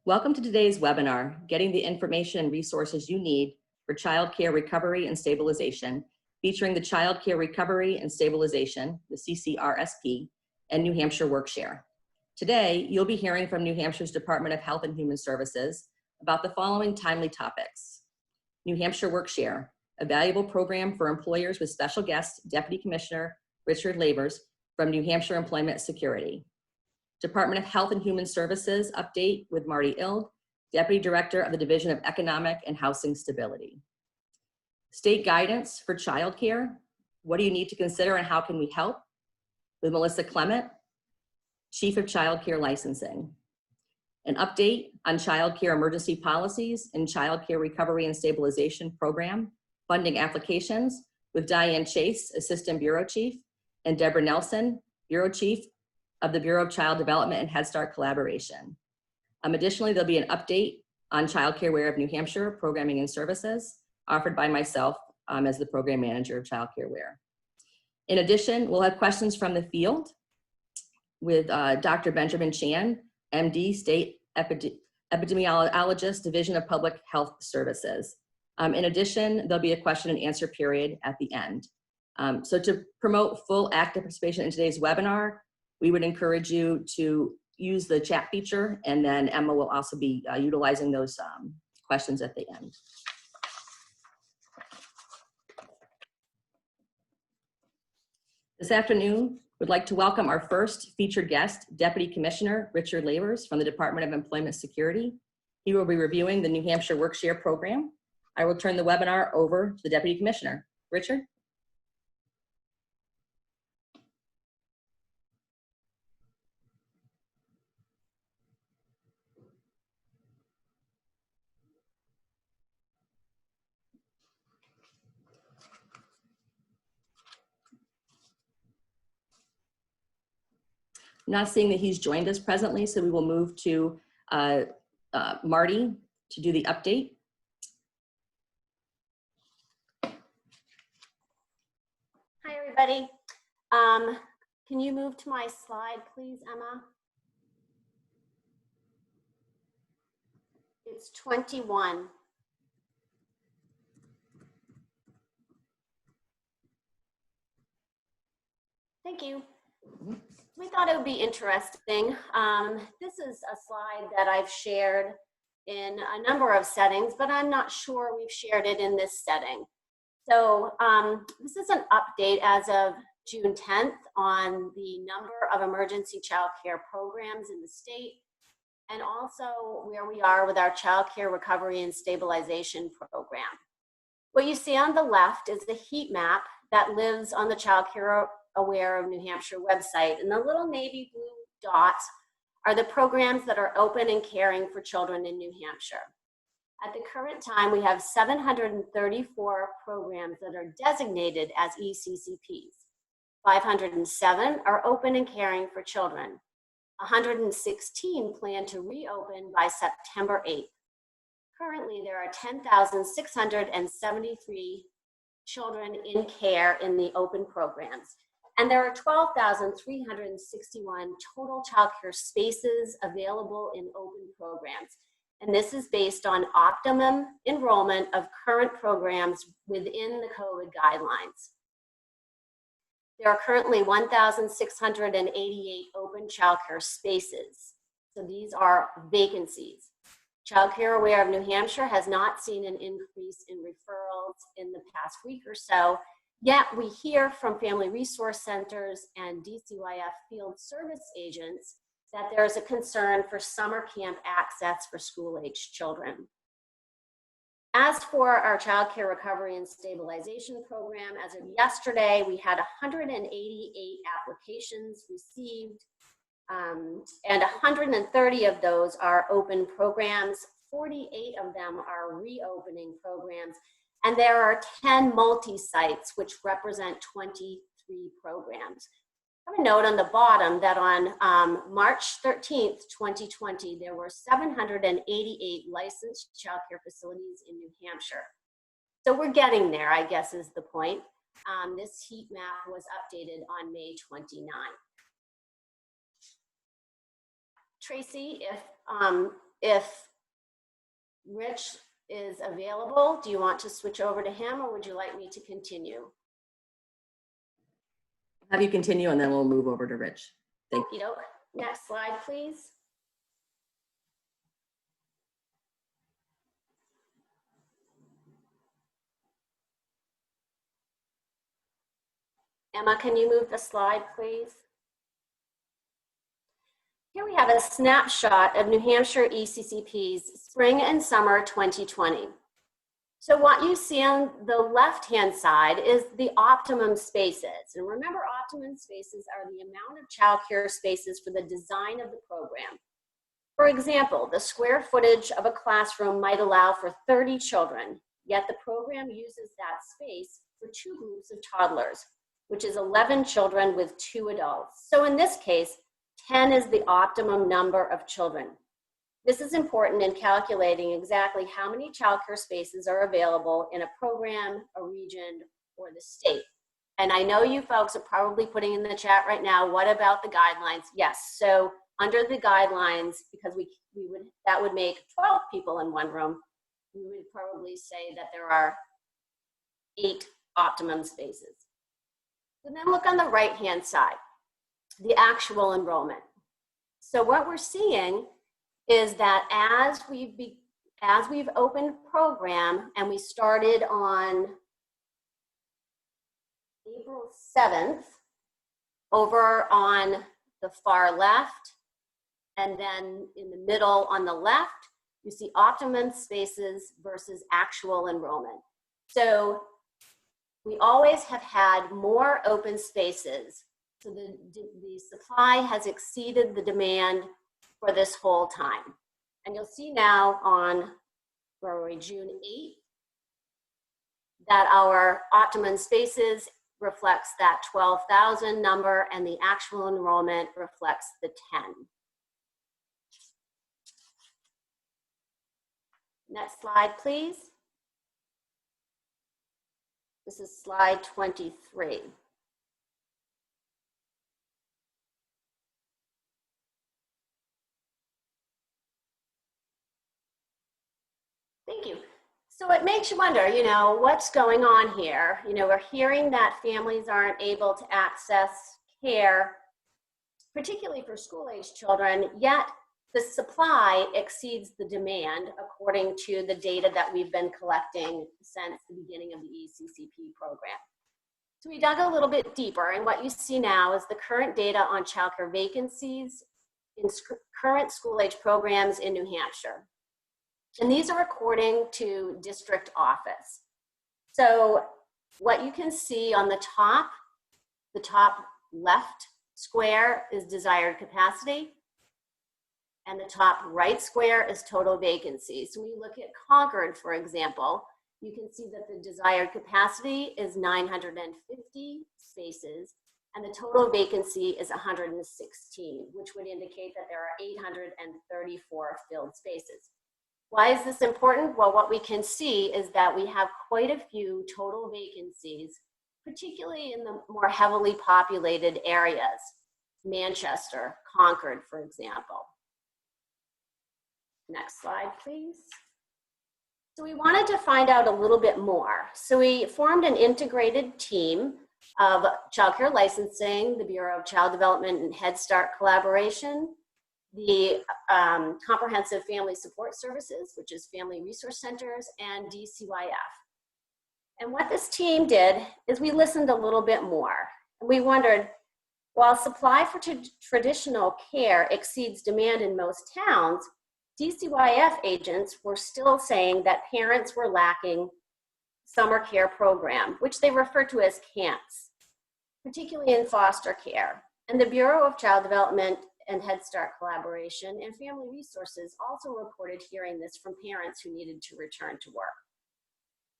Welcome to today's webinar, Getting the Information and Resources You Need for Childcare Recovery and Stabilization, featuring the Childcare Recovery and Stabilization, the CCRSP, and New Hampshire WorkShare. Today, you'll be hearing from New Hampshire's Department of Health and Human Services about the following timely topics. New Hampshire WorkShare, a valuable program for employers with special guest Deputy Commissioner Richard Labers from New Hampshire Employment Security. Department of Health and Human Services update with Marty Ilg, Deputy Director of the Division of Economic and Housing Stability. State guidance for childcare. What do you need to consider and how can we help? With Melissa Clement, Chief of Childcare Licensing. An update on childcare emergency policies and childcare recovery and stabilization program funding applications with Diane Chase, Assistant Bureau Chief, and Deborah Nelson, Bureau Chief of the Bureau of Child Development and Head Start Collaboration. Additionally, there'll be an update on Childcare Aware of New Hampshire programming and services offered by myself as the Program Manager of Childcare Aware. In addition, we'll have questions from the field with Dr. Benjamin Chan, MD, State Epidemiologist, Division of Public Health Services. In addition, there'll be a question and answer period at the end. So to promote full active participation in today's webinar, we would encourage you to use the chat feature, and then Emma will also be utilizing those questions at the end. This afternoon, we'd like to welcome our first featured guest, Deputy Commissioner Richard Labers from the Department of Employment Security. He will be reviewing the New Hampshire WorkShare program. I will turn the webinar over to the Deputy Commissioner. Richard? I'm not seeing that he's joined us presently, so we will move to Marty to do the update. Hi, everybody. Can you move to my slide, please, Emma? It's 21. Thank you. We thought it would be interesting. This is a slide that I've shared in a number of settings, but I'm not sure we've shared it in this setting. So this is an update as of June 10th on the number of emergency child care programs in the state, and also where we are with our child care recovery and stabilization program. What you see on the left is the heat map that lives on the Child Care Aware of New Hampshire website, and the little navy blue dots are the programs that are open and caring for children in New Hampshire. At the current time, we have 734 programs that are designated as ECCPs. 507 are open and caring for children. 116 plan to reopen by September 8th. Currently, there are 10,673 children in care in the open programs. And there are 12,361 total childcare spaces available in open programs. And this is based on optimum enrollment of current programs within the COVID guidelines. There are currently 1,688 open childcare spaces. So these are vacancies. Childcare Aware of New Hampshire has not seen an increase in referrals in the past week or so. Yet we hear from family resource centers and DCYF field service agents that there is a concern for summer camp access for school-aged children. As for our child care recovery and stabilization program, as of yesterday, we had 188 applications received, and 130 of those are open programs. 48 of them are reopening programs. And there are 10 multi-sites, which represent 23 programs. I have a note on the bottom that on March 13th, 2020, there were 788 licensed childcare facilities in New Hampshire. So we're getting there, I guess is the point. This heat map was updated on May 29th. Tracy, if Rich is available, do you want to switch over to him, or would you like me to continue? Have you continue, and then we'll move over to Rich. Thank you. Next slide, please. Emma, can you move the slide, please? Here we have a snapshot of New Hampshire ECCP's spring and summer 2020. So what you see on the left-hand side is the optimum spaces. And remember, optimum spaces are the amount of childcare spaces for the design of the program. For example, the square footage of a classroom might allow for 30 children, yet the program uses that space for 2 groups of toddlers, which is 11 children with 2 adults. So in this case, 10 is the optimum number of children. This is important in calculating exactly how many childcare spaces are available in a program, a region, or the state. And I know you folks are probably putting in the chat right now, what about the guidelines? Yes, so under the guidelines, because that would make 12 people in one room, we would probably say that there are 8 optimum spaces. And then look on the right-hand side, the actual enrollment. So what we're seeing is that as we've opened program, and we started on April 7th, over on the far left, and then in the middle on the left, you see optimum spaces versus actual enrollment. So we always have had more open spaces. So the supply has exceeded the demand for this whole time. And you'll see now on June 8th that our optimum spaces reflects that 12,000 number, and the actual enrollment reflects the 10. Next slide, please. This is slide 23. Thank you. So it makes you wonder, what's going on here? We're hearing that families aren't able to access care, particularly for school-age children, yet the supply exceeds the demand according to the data that we've been collecting since the beginning of the ECCP program. So we dug a little bit deeper, and what you see now is the current data on childcare vacancies in current school-age programs in New Hampshire. And these are according to district office. So what you can see on the top left square is desired capacity, and the top right square is total vacancy. So when you look at Concord, for example, you can see that the desired capacity is 950 spaces, and the total vacancy is 116, which would indicate that there are 834 filled spaces. Why is this important? Well, what we can see is that we have quite a few total vacancies, particularly in the more heavily populated areas, Manchester, Concord, for example. Next slide, please. So we wanted to find out a little bit more. So we formed an integrated team of childcare licensing, the Bureau of Child Development and Head Start collaboration, the Comprehensive Family Support Services, which is Family Resource Centers, and DCYF. And what this team did is we listened a little bit more. And we wondered, while supply for traditional care exceeds demand in most towns, DCYF agents were still saying that parents were lacking summer care program, which they refer to as camps, particularly in foster care. And the Bureau of Child Development and Head Start collaboration and Family Resources also reported hearing this from parents who needed to return to work.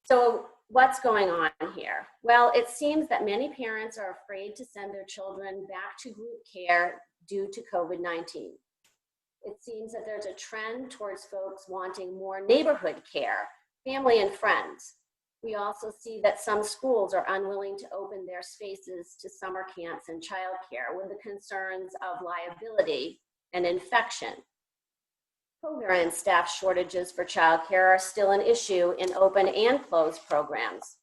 So what's going on here? Well, it seems that many parents are afraid to send their children back to group care due to COVID-19. It seems that there's a trend towards folks wanting more neighborhood care, family and friends. We also see that some schools are unwilling to open their spaces to summer camps and childcare with the concerns of liability and infection. Program staff shortages for childcare are still an issue in open and closed programs.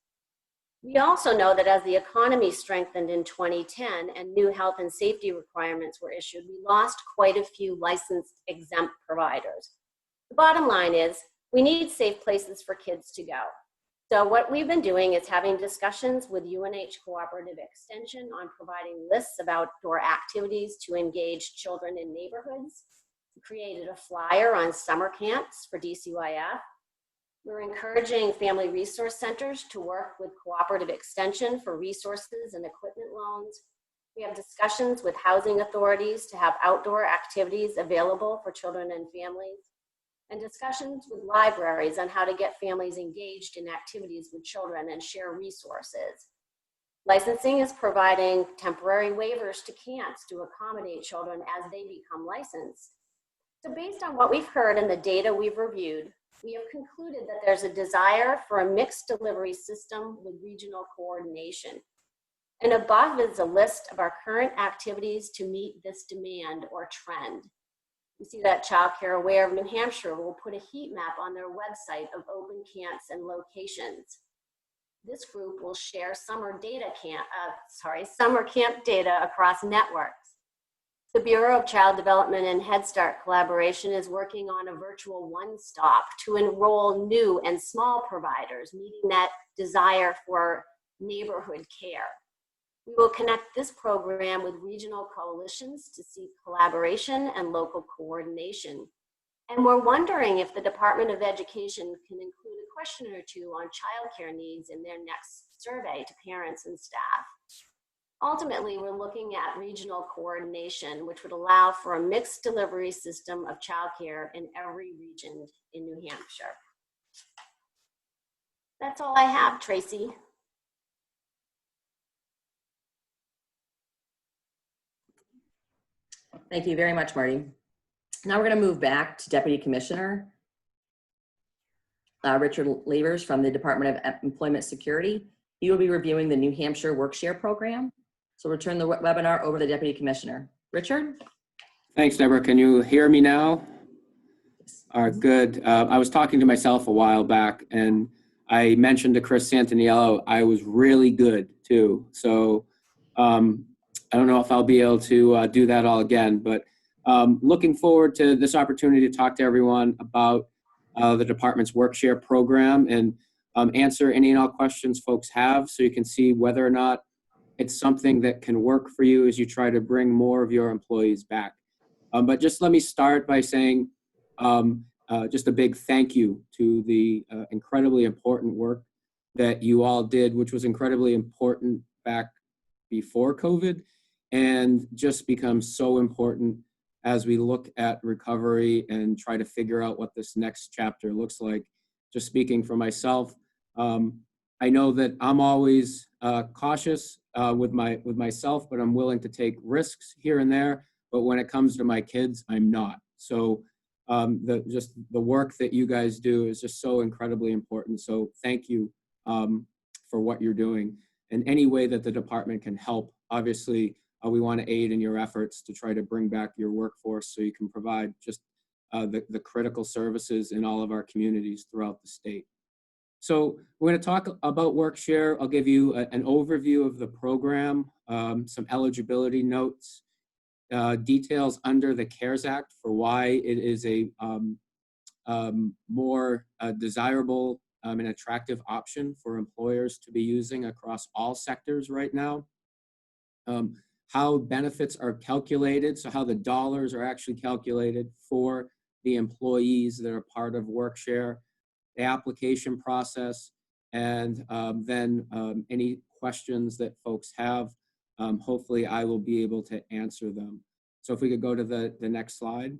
We also know that as the economy strengthened in 2010 and new health and safety requirements were issued, we lost quite a few licensed exempt providers. The bottom line is we need safe places for kids to go. So what we've been doing is having discussions with UNH Cooperative Extension on providing lists of outdoor activities to engage children in neighborhoods. We created a flyer on summer camps for DCYF. We're encouraging family resource centers to work with Cooperative Extension for resources and equipment loans. We have discussions with housing authorities to have outdoor activities available for children and families, and discussions with libraries on how to get families engaged in activities with children and share resources. Licensing is providing temporary waivers to camps to accommodate children as they become licensed. So based on what we've heard and the data we've reviewed, we have concluded that there's a desire for a mixed delivery system with regional coordination. And above is a list of our current activities to meet this demand or trend. You see that Childcare Aware of New Hampshire will put a heat map on their website of open camps and locations. This group will share summer camp data across networks. The Bureau of Child Development and Head Start collaboration is working on a virtual one-stop to enroll new and small providers, meeting that desire for neighborhood care. We will connect this program with regional coalitions to seek collaboration and local coordination. And we're wondering if the Department of Education can include a question or two on childcare needs in their next survey to parents and staff. Ultimately, we're looking at regional coordination, which would allow for a mixed delivery system of childcare in every region in New Hampshire. That's all I have, Tracy. Thank you very much, Marty. Now we're going to move back to Deputy Commissioner Richard Levers from the Department of Employment Security. He will be reviewing the New Hampshire WorkShare program. So we'll turn the webinar over to the Deputy Commissioner. Richard? Thanks, Deborah. Can you hear me now? All right, good. I was talking to myself a while back, and I mentioned to Chris Santaniello I was really good, too. So I don't know if I'll be able to do that all again, but looking forward to this opportunity to talk to everyone about the department's WorkShare program and answer any and all questions folks have so you can see whether or not it's something that can work for you as you try to bring more of your employees back. But just let me start by saying just a big thank you to the incredibly important work that you all did, which was incredibly important back before COVID and just becomes so important as we look at recovery and try to figure out what this next chapter looks like. Just speaking for myself, I know that I'm always cautious with myself, but I'm willing to take risks here and there. But when it comes to my kids, I'm not. So the work that you guys do is just so incredibly important. So thank you for what you're doing. And any way that the department can help, obviously, we want to aid in your efforts to try to bring back your workforce so you can provide just the critical services in all of our communities throughout the state. So we're going to talk about WorkShare. I'll give you an overview of the program, some eligibility notes, details under the CARES Act for why it is a more desirable and attractive option for employers to be using across all sectors right now. How benefits are calculated, so how the dollars are actually calculated for the employees that are part of WorkShare, the application process, and then any questions that folks have, hopefully I will be able to answer them. So if we could go to the next slide.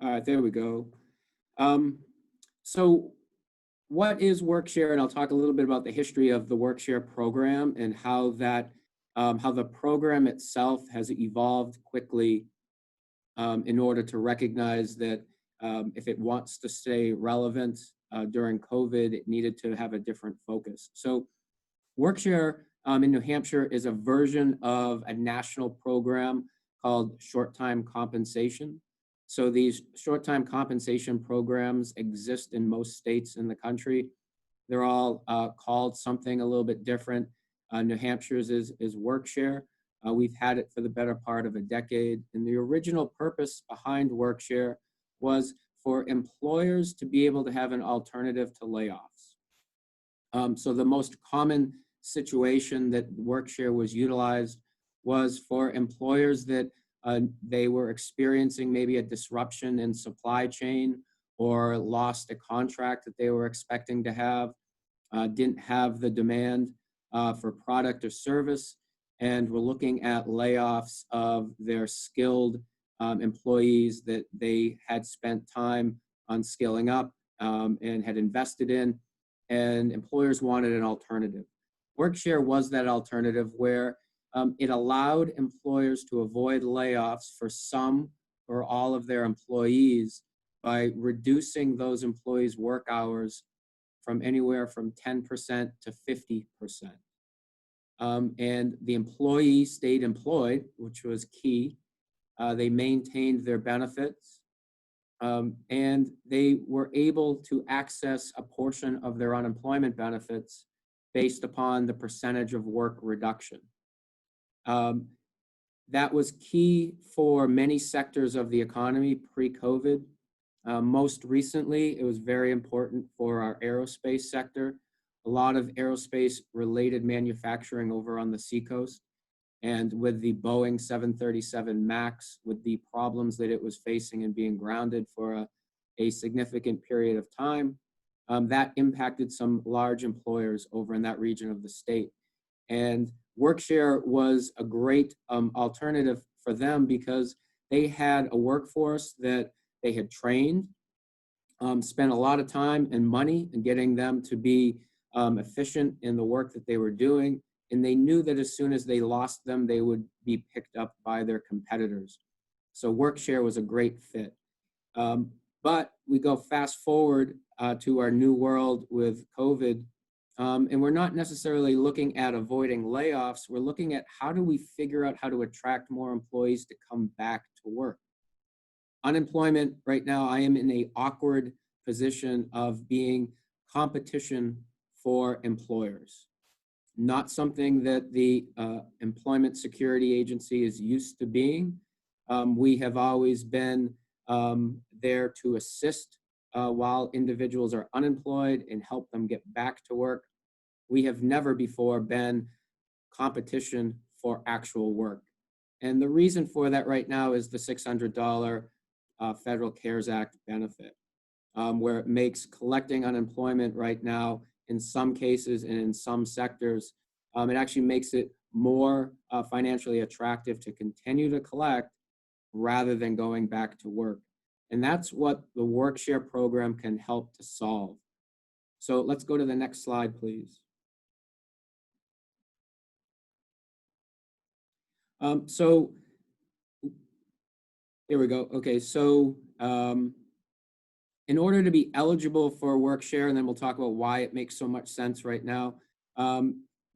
All right, there we go. So what is WorkShare? And I'll talk a little bit about the history of the WorkShare program and how the program itself has evolved quickly in order to recognize that if it wants to stay relevant during COVID, it needed to have a different focus. So WorkShare in New Hampshire is a version of a national program called short-time compensation. So these short-time compensation programs exist in most states in the country. They're all called something a little bit different. New Hampshire's is WorkShare. We've had it for the better part of a decade. And the original purpose behind WorkShare was for employers to be able to have an alternative to layoffs. So the most common situation that WorkShare was utilized was for employers that they were experiencing maybe a disruption in supply chain or lost a contract that they were expecting to have, didn't have the demand for product or service, and were looking at layoffs of their skilled employees that they had spent time on skilling up and had invested in, and employers wanted an alternative. WorkShare was that alternative where it allowed employers to avoid layoffs for some or all of their employees by reducing those employees' work hours from anywhere from 10% to 50%. And the employee stayed employed, which was key. They maintained their benefits, and they were able to access a portion of their unemployment benefits based upon the percentage of work reduction. That was key for many sectors of the economy pre-COVID. Most recently, it was very important for our aerospace sector. A lot of aerospace related manufacturing over on the seacoast. And with the Boeing 737 MAX, with the problems that it was facing and being grounded for a significant period of time, that impacted some large employers over in that region of the state. And WorkShare was a great alternative for them because they had a workforce that they had trained, spent a lot of time and money in getting them to be efficient in the work that they were doing. And they knew that as soon as they lost them, they would be picked up by their competitors. So WorkShare was a great fit. But we go fast forward to our new world with COVID, and we're not necessarily looking at avoiding layoffs. We're looking at how do we figure out how to attract more employees to come back to work. Unemployment right now, I am in an awkward position of being competition for employers. Not something that the Employment Security Agency is used to being. We have always been there to assist while individuals are unemployed and help them get back to work. We have never before been competition for actual work. And the reason for that right now is the $600 Federal CARES Act benefit, where it makes collecting unemployment right now in some cases and in some sectors, it actually makes it more financially attractive to continue to collect rather than going back to work. And that's what the WorkShare program can help to solve. So let's go to the next slide, please. So here we go. Okay, so in order to be eligible for WorkShare, and then we'll talk about why it makes so much sense right now,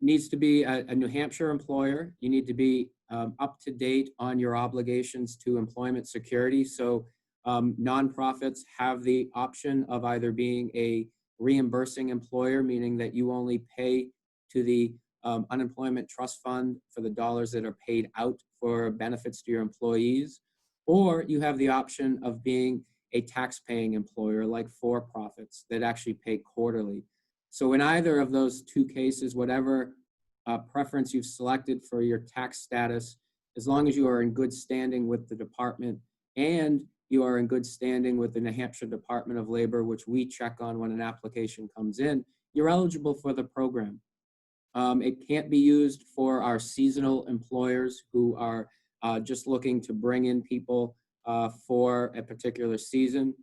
needs to be a New Hampshire employer. You need to be up to date on your obligations to employment security. So nonprofits have the option of either being a reimbursing employer, meaning that you only pay to the unemployment trust fund for the dollars that are paid out for benefits to your employees, or you have the option of being a tax-paying employer like for-profits that actually pay quarterly. So in either of those two cases, whatever preference you've selected for your tax status, as long as you are in good standing with the department and you are in good standing with the New Hampshire Department of Labor, which we check on when an application comes in, you're eligible for the program. It can't be used for our seasonal employers who are just looking to bring in people for a particular season.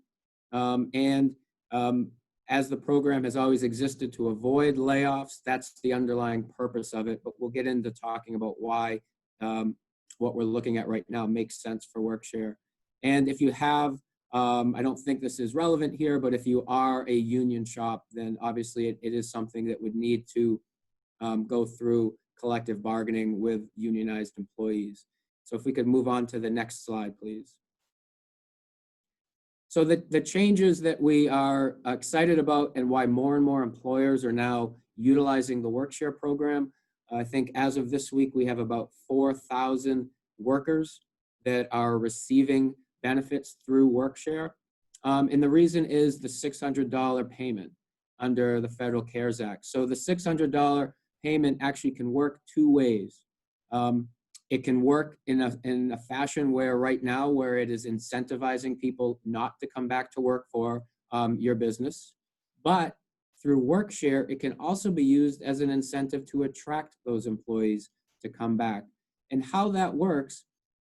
as the program has always existed to avoid layoffs, that's the underlying purpose of it. But we'll get into talking about why what we're looking at right now makes sense for WorkShare. And if you have, I don't think this is relevant here, but if you are a union shop, then obviously it is something that would need to go through collective bargaining with unionized employees. So if we could move on to the next slide, please. So the changes that we are excited about and why more and more employers are now utilizing the WorkShare program. I think as of this week, we have about 4,000 workers that are receiving benefits through WorkShare. And the reason is the $600 payment under the Federal CARES Act. So the $600 payment actually can work two ways. It can work in a fashion where right now, where it is incentivizing people not to come back to work for your business. But through WorkShare, it can also be used as an incentive to attract those employees to come back. And how that works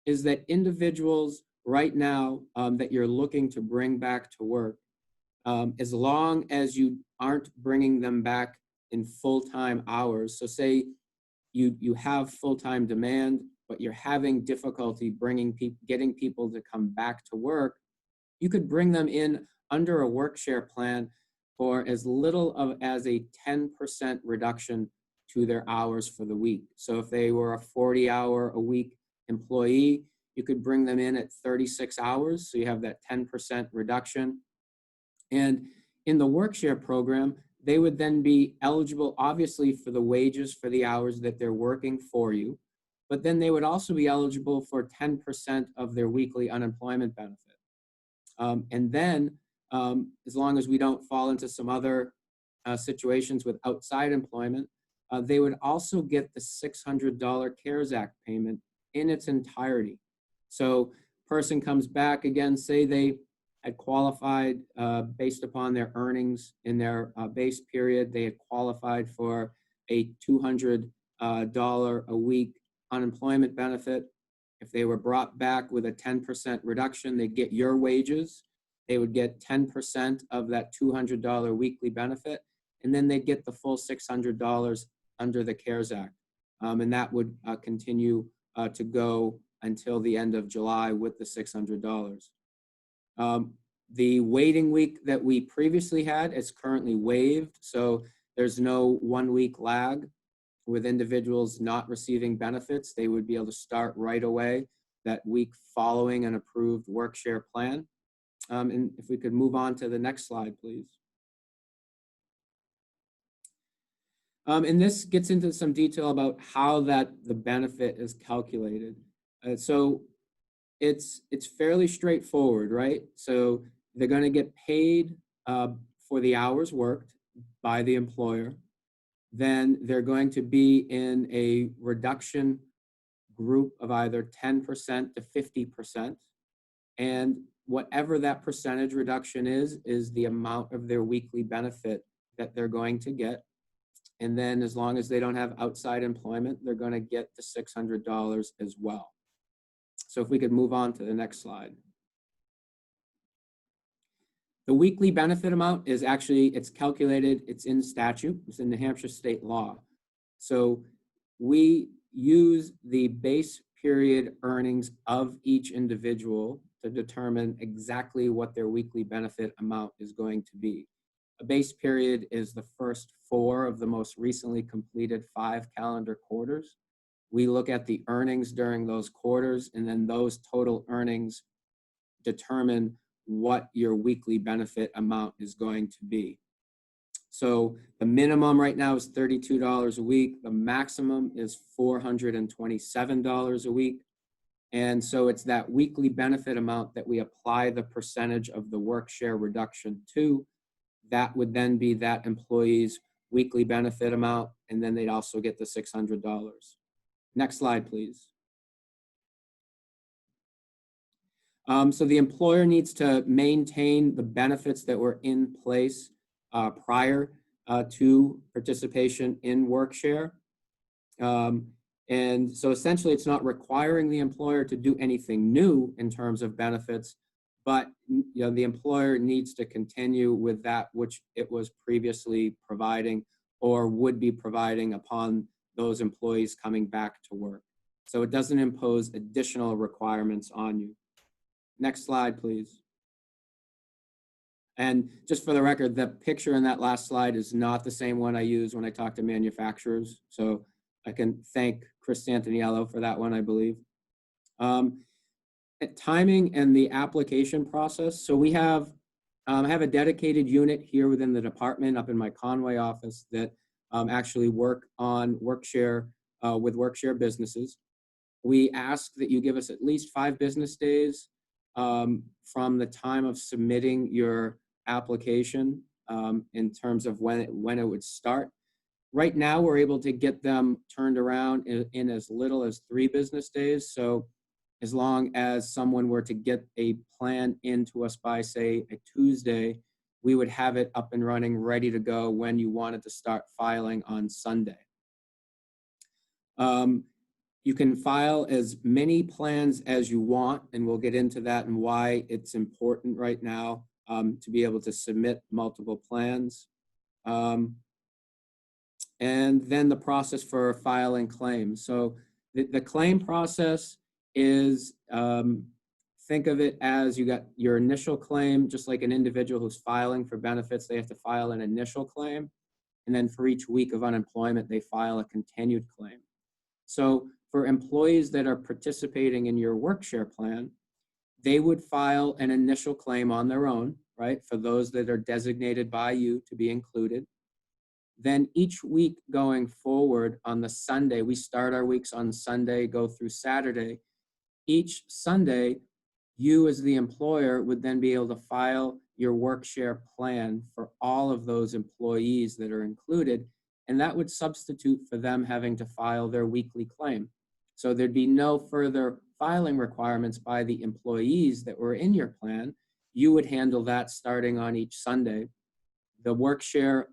is that individuals right now that you're looking to bring back to work, as long as you aren't bringing them back in full-time hours. So say you have full-time demand, but you're having difficulty getting people to come back to work, you could bring them in under a WorkShare plan for as little as a 10% reduction to their hours for the week. So if they were a 40-hour-a-week employee, you could bring them in at 36 hours, so you have that 10% reduction. And in the WorkShare program, they would then be eligible, obviously, for the wages for the hours that they're working for you, but then they would also be eligible for 10% of their weekly unemployment benefit. And then, as long as we don't fall into some other situations with outside employment, they would also get the $600 CARES Act payment in its entirety. So person comes back again, say they had qualified based upon their earnings in their base period, they had qualified for a $200 a week unemployment benefit. If they were brought back with a 10% reduction, they'd get your wages. They would get 10% of that $200 weekly benefit, and then they'd get the full $600 under the CARES Act. And that would continue to go until the end of July with the $600. The waiting week that we previously had is currently waived, so there's no 1 week lag with individuals not receiving benefits. They would be able to start right away that week following an approved WorkShare plan. And if we could move on to the next slide, please. And this gets into some detail about how the benefit is calculated. So it's fairly straightforward, right? So they're going to get paid for the hours worked by the employer. Then they're going to be in a reduction group of either 10% to 50%. And whatever that percentage reduction is the amount of their weekly benefit that they're going to get. And then as long as they don't have outside employment, they're going to get the $600 as well. So if we could move on to the next slide. The weekly benefit amount is actually, it's calculated, it's in statute, it's in New Hampshire state law. So we use the base period earnings of each individual to determine exactly what their weekly benefit amount is going to be. A base period is the first 4 of the most recently completed 5 calendar quarters. We look at the earnings during those quarters, and then those total earnings determine what your weekly benefit amount is going to be. So the minimum right now is $32 a week. The maximum is $427 a week. And so it's that weekly benefit amount that we apply the percentage of the WorkShare reduction to. That would then be that employee's weekly benefit amount, and then they'd also get the $600. Next slide, please. So the employer needs to maintain the benefits that were in place prior to participation in WorkShare. And so essentially it's not requiring the employer to do anything new in terms of benefits, but the employer needs to continue with that which it was previously providing or would be providing upon those employees coming back to work. So it doesn't impose additional requirements on you. Next slide, please. And just for the record, the picture in that last slide is not the same one I use when I talk to manufacturers. So I can thank Chris Santaniello for that one, I believe. Timing and the application process. So we have, I have a dedicated unit here within the department up in my Conway office that actually work on WorkShare with WorkShare businesses. We ask that you give us at least 5 business days from the time of submitting your application in terms of when it would start. Right now, we're able to get them turned around in as little as 3 business days. So as long as someone were to get a plan into us by, say, a Tuesday, we would have it up and running, ready to go when you wanted to start filing on Sunday. You can file as many plans as you want, and we'll get into that and why it's important right now to be able to submit multiple plans. And then the process for filing claims. So the claim process is, think of it as you got your initial claim, just like an individual who's filing for benefits, they have to file an initial claim. And then for each week of unemployment, they file a continued claim. So for employees that are participating in your WorkShare plan, they would file an initial claim on their own, right? For those that are designated by you to be included. Then each week going forward on the Sunday, we start our weeks on Sunday, go through Saturday. Each Sunday, you as the employer would then be able to file your WorkShare plan for all of those employees that are included, and that would substitute for them having to file their weekly claim. So there'd be no further filing requirements by the employees that were in your plan. You would handle that starting on each Sunday. The WorkShare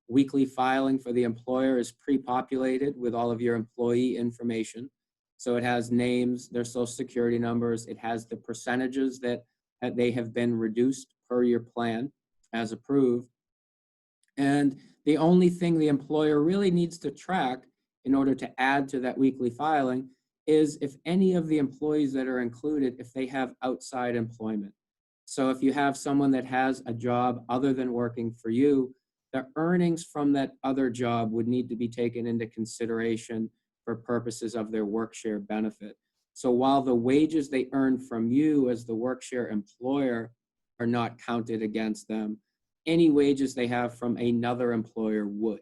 weekly filing for the employer is pre-populated with all of your employee information. So it has names, their social security numbers, it has the percentages that they have been reduced per your plan as approved. And the only thing the employer really needs to track in order to add to that weekly filing is if any of the employees that are included, if they have outside employment. So if you have someone that has a job other than working for you, the earnings from that other job would need to be taken into consideration for purposes of their WorkShare benefit. So while the wages they earn from you as the WorkShare employer are not counted against them, any wages they have from another employer would.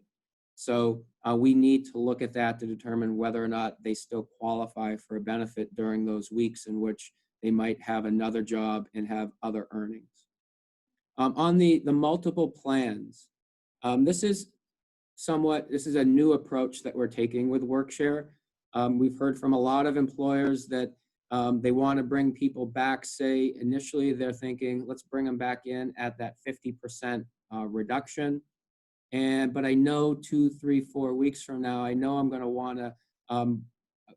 So we need to look at that to determine whether or not they still qualify for a benefit during those weeks in which they might have another job and have other earnings. On the multiple plans, this is a new approach that we're taking with WorkShare. We've heard from a lot of employers that they want to bring people back, say initially they're thinking, let's bring them back in at that 50% reduction. But I know 2, 3, 4 weeks from now, I know I'm going to want to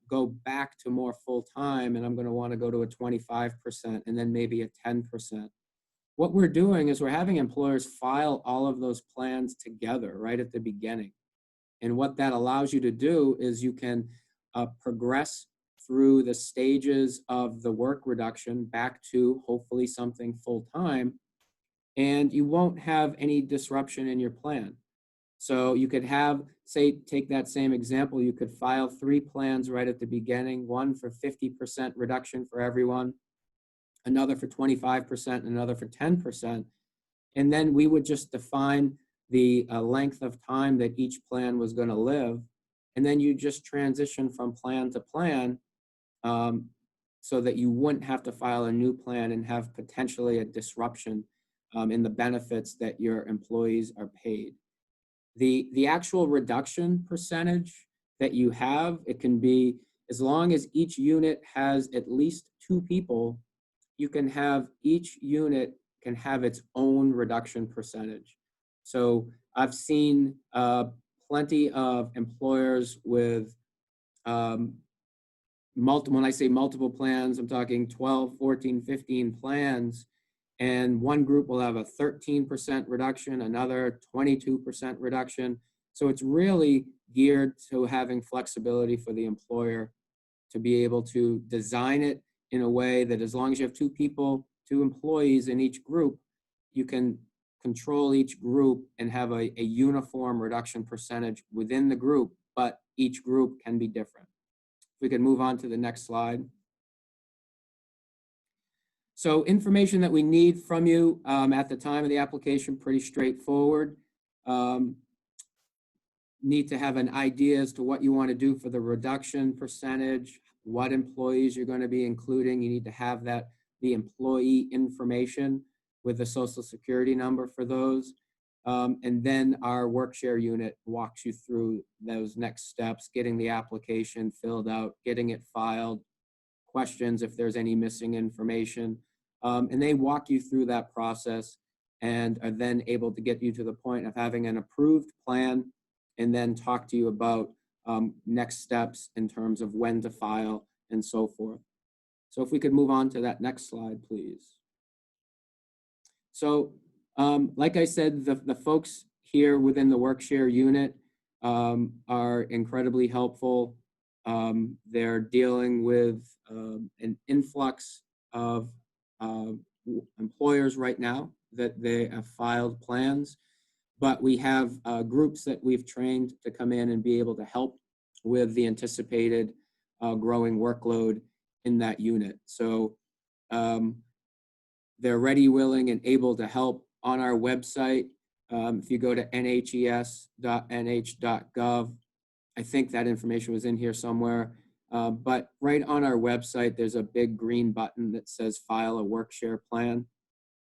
go back to more full-time, and I'm going to want to go to a 25% and then maybe a 10%. What we're doing is we're having employers file all of those plans together right at the beginning. And what that allows you to do is you can progress through the stages of the work reduction back to hopefully something full-time, and you won't have any disruption in your plan. So you could have, say, take that same example, you could file 3 plans right at the beginning, one for 50% reduction for everyone, another for 25%, and another for 10%. And then we would just define the length of time that each plan was going to live. And then you just transition from plan to plan so that you wouldn't have to file a new plan and have potentially a disruption in the benefits that your employees are paid. The actual reduction percentage that you have, it can be, as long as each unit has at least 2 people, you can have, each unit can have its own reduction percentage. So I've seen plenty of employers with when I say multiple plans, I'm talking 12, 14, 15 plans, and one group will have a 13% reduction, another 22% reduction. So it's really geared to having flexibility for the employer to be able to design it in a way that as long as you have two employees in each group, you can control each group and have a uniform reduction percentage within the group, but each group can be different. If we can move on to the next slide. So information that we need from you at the time of the application, pretty straightforward. Need to have an idea as to what you want to do for the reduction percentage, what employees you're going to be including. You need to have the employee information with the social security number for those. And then our WorkShare unit walks you through those next steps, getting the application filled out, getting it filed, questions if there's any missing information. And they walk you through that process and are then able to get you to the point of having an approved plan and then talk to you about next steps in terms of when to file and so forth. So if we could move on to that next slide, please. So like I said, the folks here within the WorkShare unit are incredibly helpful. They're dealing with an influx of employers right now that they have filed plans, but we have groups that we've trained to come in and be able to help with the anticipated growing workload in that unit. So they're ready, willing, and able to help on our website. If you go to nhes.nh.gov, I think that information was in here somewhere, but right on our website, there's a big green button that says File a WorkShare Plan.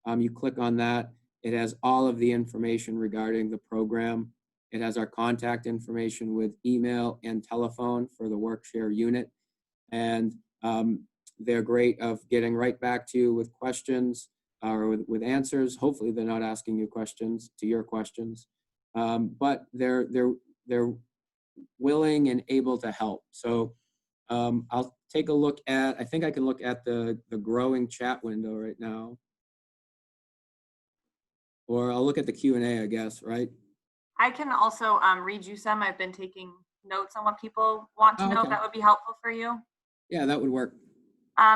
You click on that. It has all of the information regarding the program. It has our contact information with email and telephone for the WorkShare unit. And they're great of getting right back to you with questions or with answers. Hopefully they're not asking you questions to your questions, but they're willing and able to help. So I'll take a look at, I think I can look at the growing chat window right now. Or I'll look at the Q&A, I guess, right? I can also read you some. I've been taking notes on what people want to know, if that would be helpful for you. Yeah, that would work.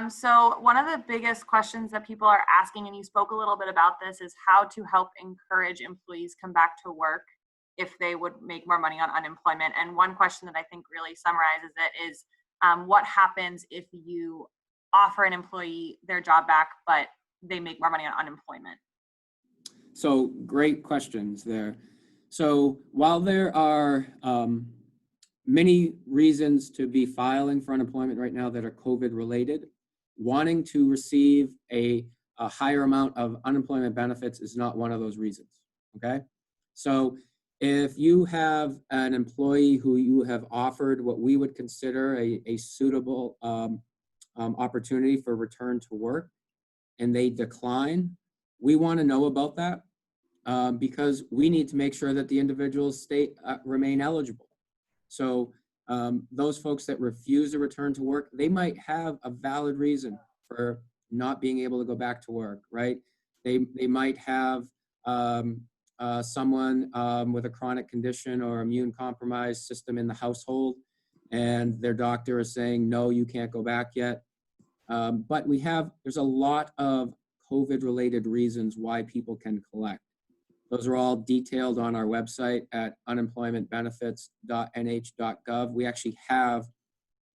So one of the biggest questions that people are asking, and you spoke a little bit about this, is how to help encourage employees come back to work if they would make more money on unemployment. And one question that I think really summarizes it is, what happens if you offer an employee their job back, but they make more money on unemployment? So great questions there. So while there are many reasons to be filing for unemployment right now that are COVID related, wanting to receive a higher amount of unemployment benefits is not one of those reasons, okay? So if you have an employee who you have offered what we would consider a suitable opportunity for return to work and they decline, we want to know about that because we need to make sure that the individuals remain eligible. So those folks that refuse to return to work, they might have a valid reason for not being able to go back to work, right? They might have someone with a chronic condition or immune compromised system in the household, and their doctor is saying, no, you can't go back yet. But there's a lot of COVID-related reasons why people can collect. Those are all detailed on our website at unemploymentbenefits.nh.gov. We actually have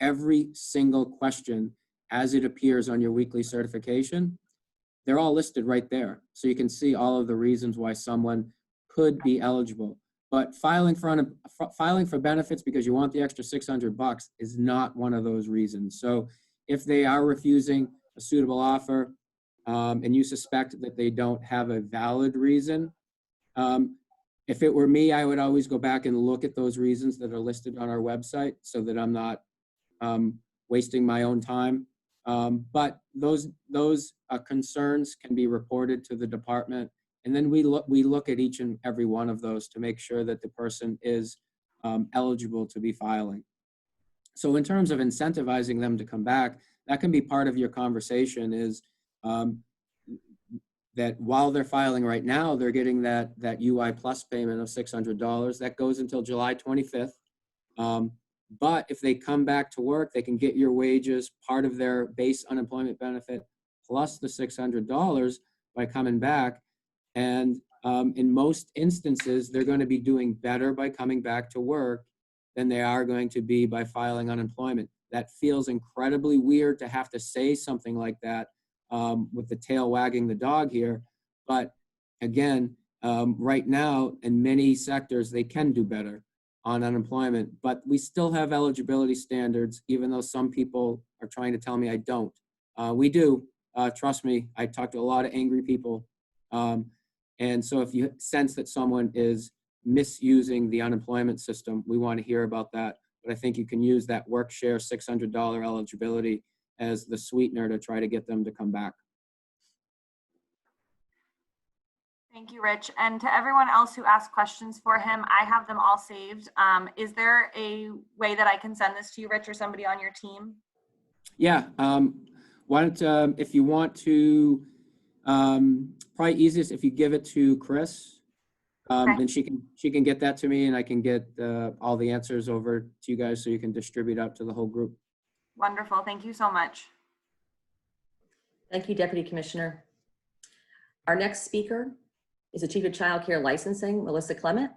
every single question as it appears on your weekly certification. They're all listed right there. So you can see all of the reasons why someone could be eligible. But filing for benefits because you want the extra $600 is not one of those reasons. So if they are refusing a suitable offer and you suspect that they don't have a valid reason, if it were me, I would always go back and look at those reasons that are listed on our website so that I'm not wasting my own time. But those concerns can be reported to the department, and then we look at each and every one of those to make sure that the person is eligible to be filing. So in terms of incentivizing them to come back, that can be part of your conversation is that while they're filing right now, they're getting that UI plus payment of $600. That goes until July 25th. But if they come back to work, they can get your wages, part of their base unemployment benefit, plus the $600 by coming back. And in most instances, they're going to be doing better by coming back to work than they are going to be by filing unemployment. That feels incredibly weird to have to say something like that with the tail wagging the dog here. But again, right now, in many sectors, they can do better on unemployment, but we still have eligibility standards, even though some people are trying to tell me I don't. We do, trust me, I talk to a lot of angry people. And so if you sense that someone is misusing the unemployment system, we want to hear about that. But I think you can use that WorkShare $600 eligibility as the sweetener to try to get them to come back. Thank you, Rich. And to everyone else who asked questions for him, I have them all saved. Is there a way that I can send this to you, Rich, or somebody on your team? Yeah, why don't, if you want to, probably easiest if you give it to Chris, Okay. then she can get that to me and I can get all the answers over to you guys so you can distribute out to the whole group. Wonderful. Thank you so much. Thank you, Deputy Commissioner. Our next speaker is the Chief of Child Care Licensing, Melissa Clement.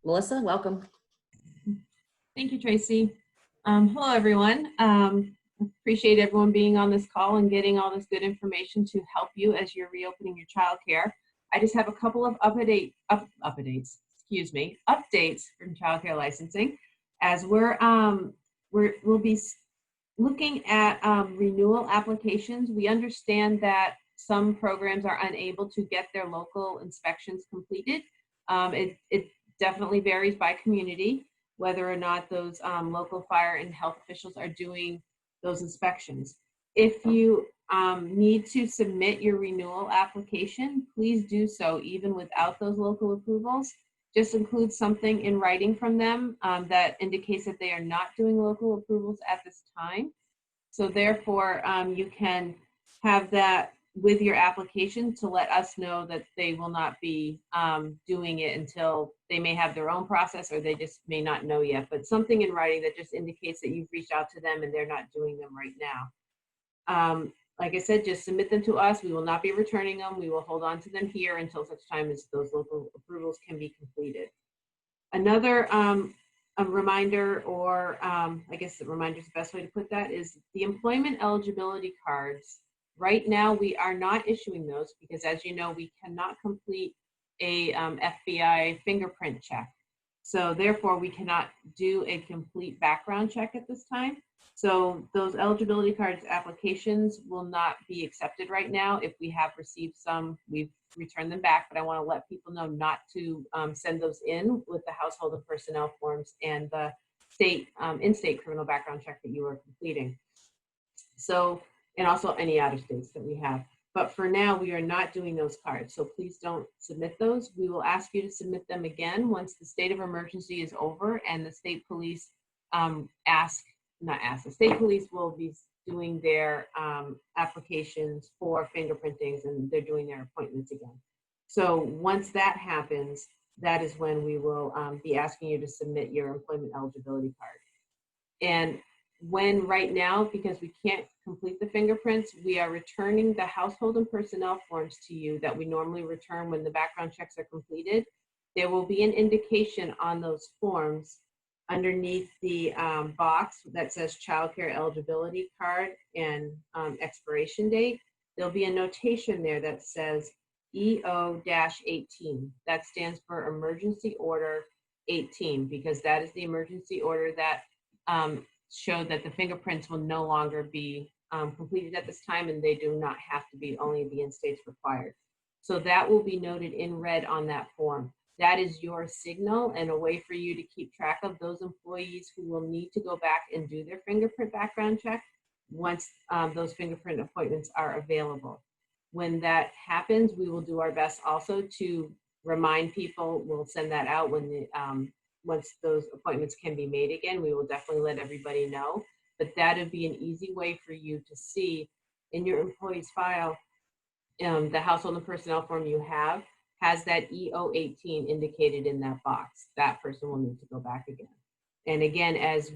Melissa, welcome. Thank you, Tracy. Hello, everyone. Appreciate everyone being on this call and getting all this good information to help you as you're reopening your childcare. I just have a couple of updates from childcare licensing, as we'll be looking at renewal applications. We understand that some programs are unable to get their local inspections completed. It definitely varies by community, whether or not those local fire and health officials are doing those inspections. If you need to submit your renewal application, please do so even without those local approvals. Just include something in writing from them that indicates that they are not doing local approvals at this time. So therefore, you can have that with your application to let us know that they will not be doing it until they may have their own process or they just may not know yet, but something in writing that just indicates that you've reached out to them and they're not doing them right now. Like I said, just submit them to us. We will not be returning them. We will hold on to them here until such time as those local approvals can be completed. Another a reminder, or I guess the reminder is the best way to put that, is the employment eligibility cards. Right now, we are not issuing those because, as you know, we cannot complete a FBI fingerprint check. So therefore, we cannot do a complete background check at this time. So those eligibility cards applications will not be accepted right now. If we have received some, we've returned them back, but I want to let people know not to send those in with the household and personnel forms and the state in-state criminal background check that you are completing. So, and also any out of states that we have. But for now, we are not doing those cards. So please don't submit those. We will ask you to submit them again once the state of emergency is over and the state police the state police will be doing their applications for fingerprintings and they're doing their appointments again. So once that happens, that is when we will be asking you to submit your employment eligibility card. And when right now, because we can't complete the fingerprints, we are returning the household and personnel forms to you that we normally return when the background checks are completed. There will be an indication on those forms underneath the box that says childcare eligibility card and expiration date. There'll be a notation there that says EO-18. That stands for Emergency Order 18, because that is the emergency order that showed that the fingerprints will no longer be completed at this time, and they do not have to be, only the in-states required. So that will be noted in red on that form. That is your signal and a way for you to keep track of those employees who will need to go back and do their fingerprint background check once those fingerprint appointments are available. When that happens, we will do our best also to remind people. We'll send that out when the those appointments can be made again, we will definitely let everybody know. But that would be an easy way for you to see in your employee's file, the household and personnel form you have has that EO18 indicated in that box. That person will need to go back again. And again, as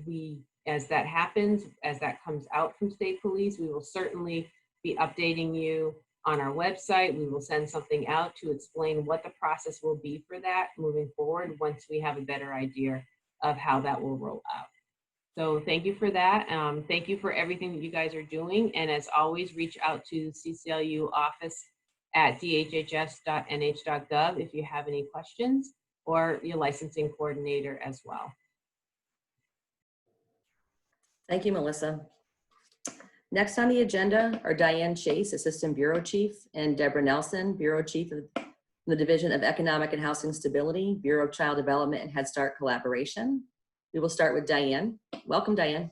that happens, as that comes out from state police, we will certainly be updating you on our website. We will send something out to explain what the process will be for that moving forward once we have a better idea of how that will roll out. So thank you for that. Thank you for everything that you guys are doing. And as always, reach out to CCLU office at dhhs.nh.gov if you have any questions, or your licensing coordinator as well. Thank you, Melissa. Next on the agenda are Diane Chase, Assistant Bureau Chief, and Deborah Nelson, Bureau Chief of the Division of Economic and Housing Stability, Bureau of Child Development and Head Start Collaboration. We will start with Diane. Welcome, Diane.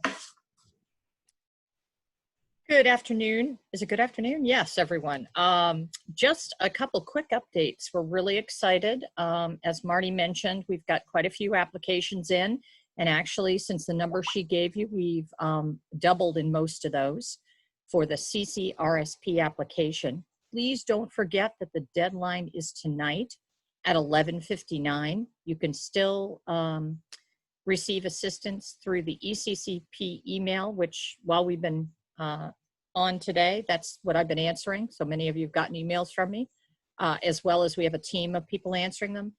Good afternoon. Is it good afternoon? Yes, everyone. Just a couple quick updates. We're really excited. As Marty mentioned, we've got quite a few applications in. And actually, since the number she gave you, we've doubled in most of those for the CCRSP application. Please don't forget that the deadline is tonight at 11:59. You can still receive assistance through the ECCP email, which while we've been on today, that's what I've been answering. So many of you have gotten emails from me, as well as we have a team of people answering them.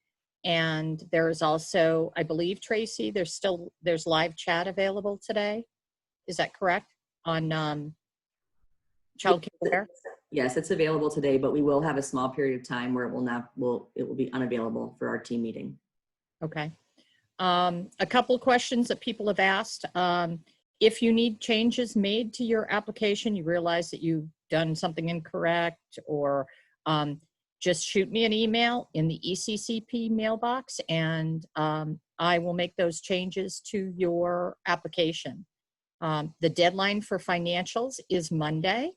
And there is also, I believe, Tracy, there's live chat available today. Is that correct? On Childcare? Yes, it's available today, but we will have a small period of time where it will be unavailable for our team meeting. Okay. A couple of questions that people have asked. If you need changes made to your application, you realize that you've done something incorrect, or just shoot me an email in the ECCP mailbox, and I will make those changes to your application. The deadline for financials is Monday.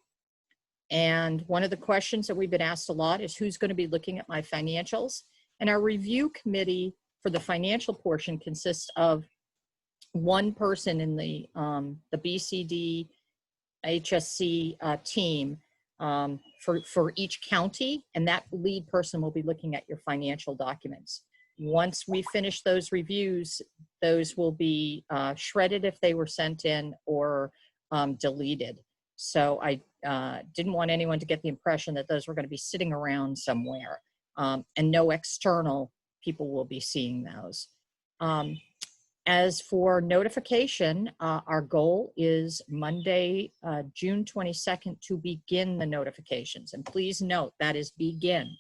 And one of the questions that we've been asked a lot is who's going to be looking at my financials. And our review committee for the financial portion consists of one person in the BCD HSC team for each county, and that lead person will be looking at your financial documents. Once we finish those reviews, those will be shredded if they were sent in, or deleted. So I didn't want anyone to get the impression that those were going to be sitting around somewhere, and no external people will be seeing those. As for notification, our goal is Monday, June 22nd to begin the notifications. And please note that is begin.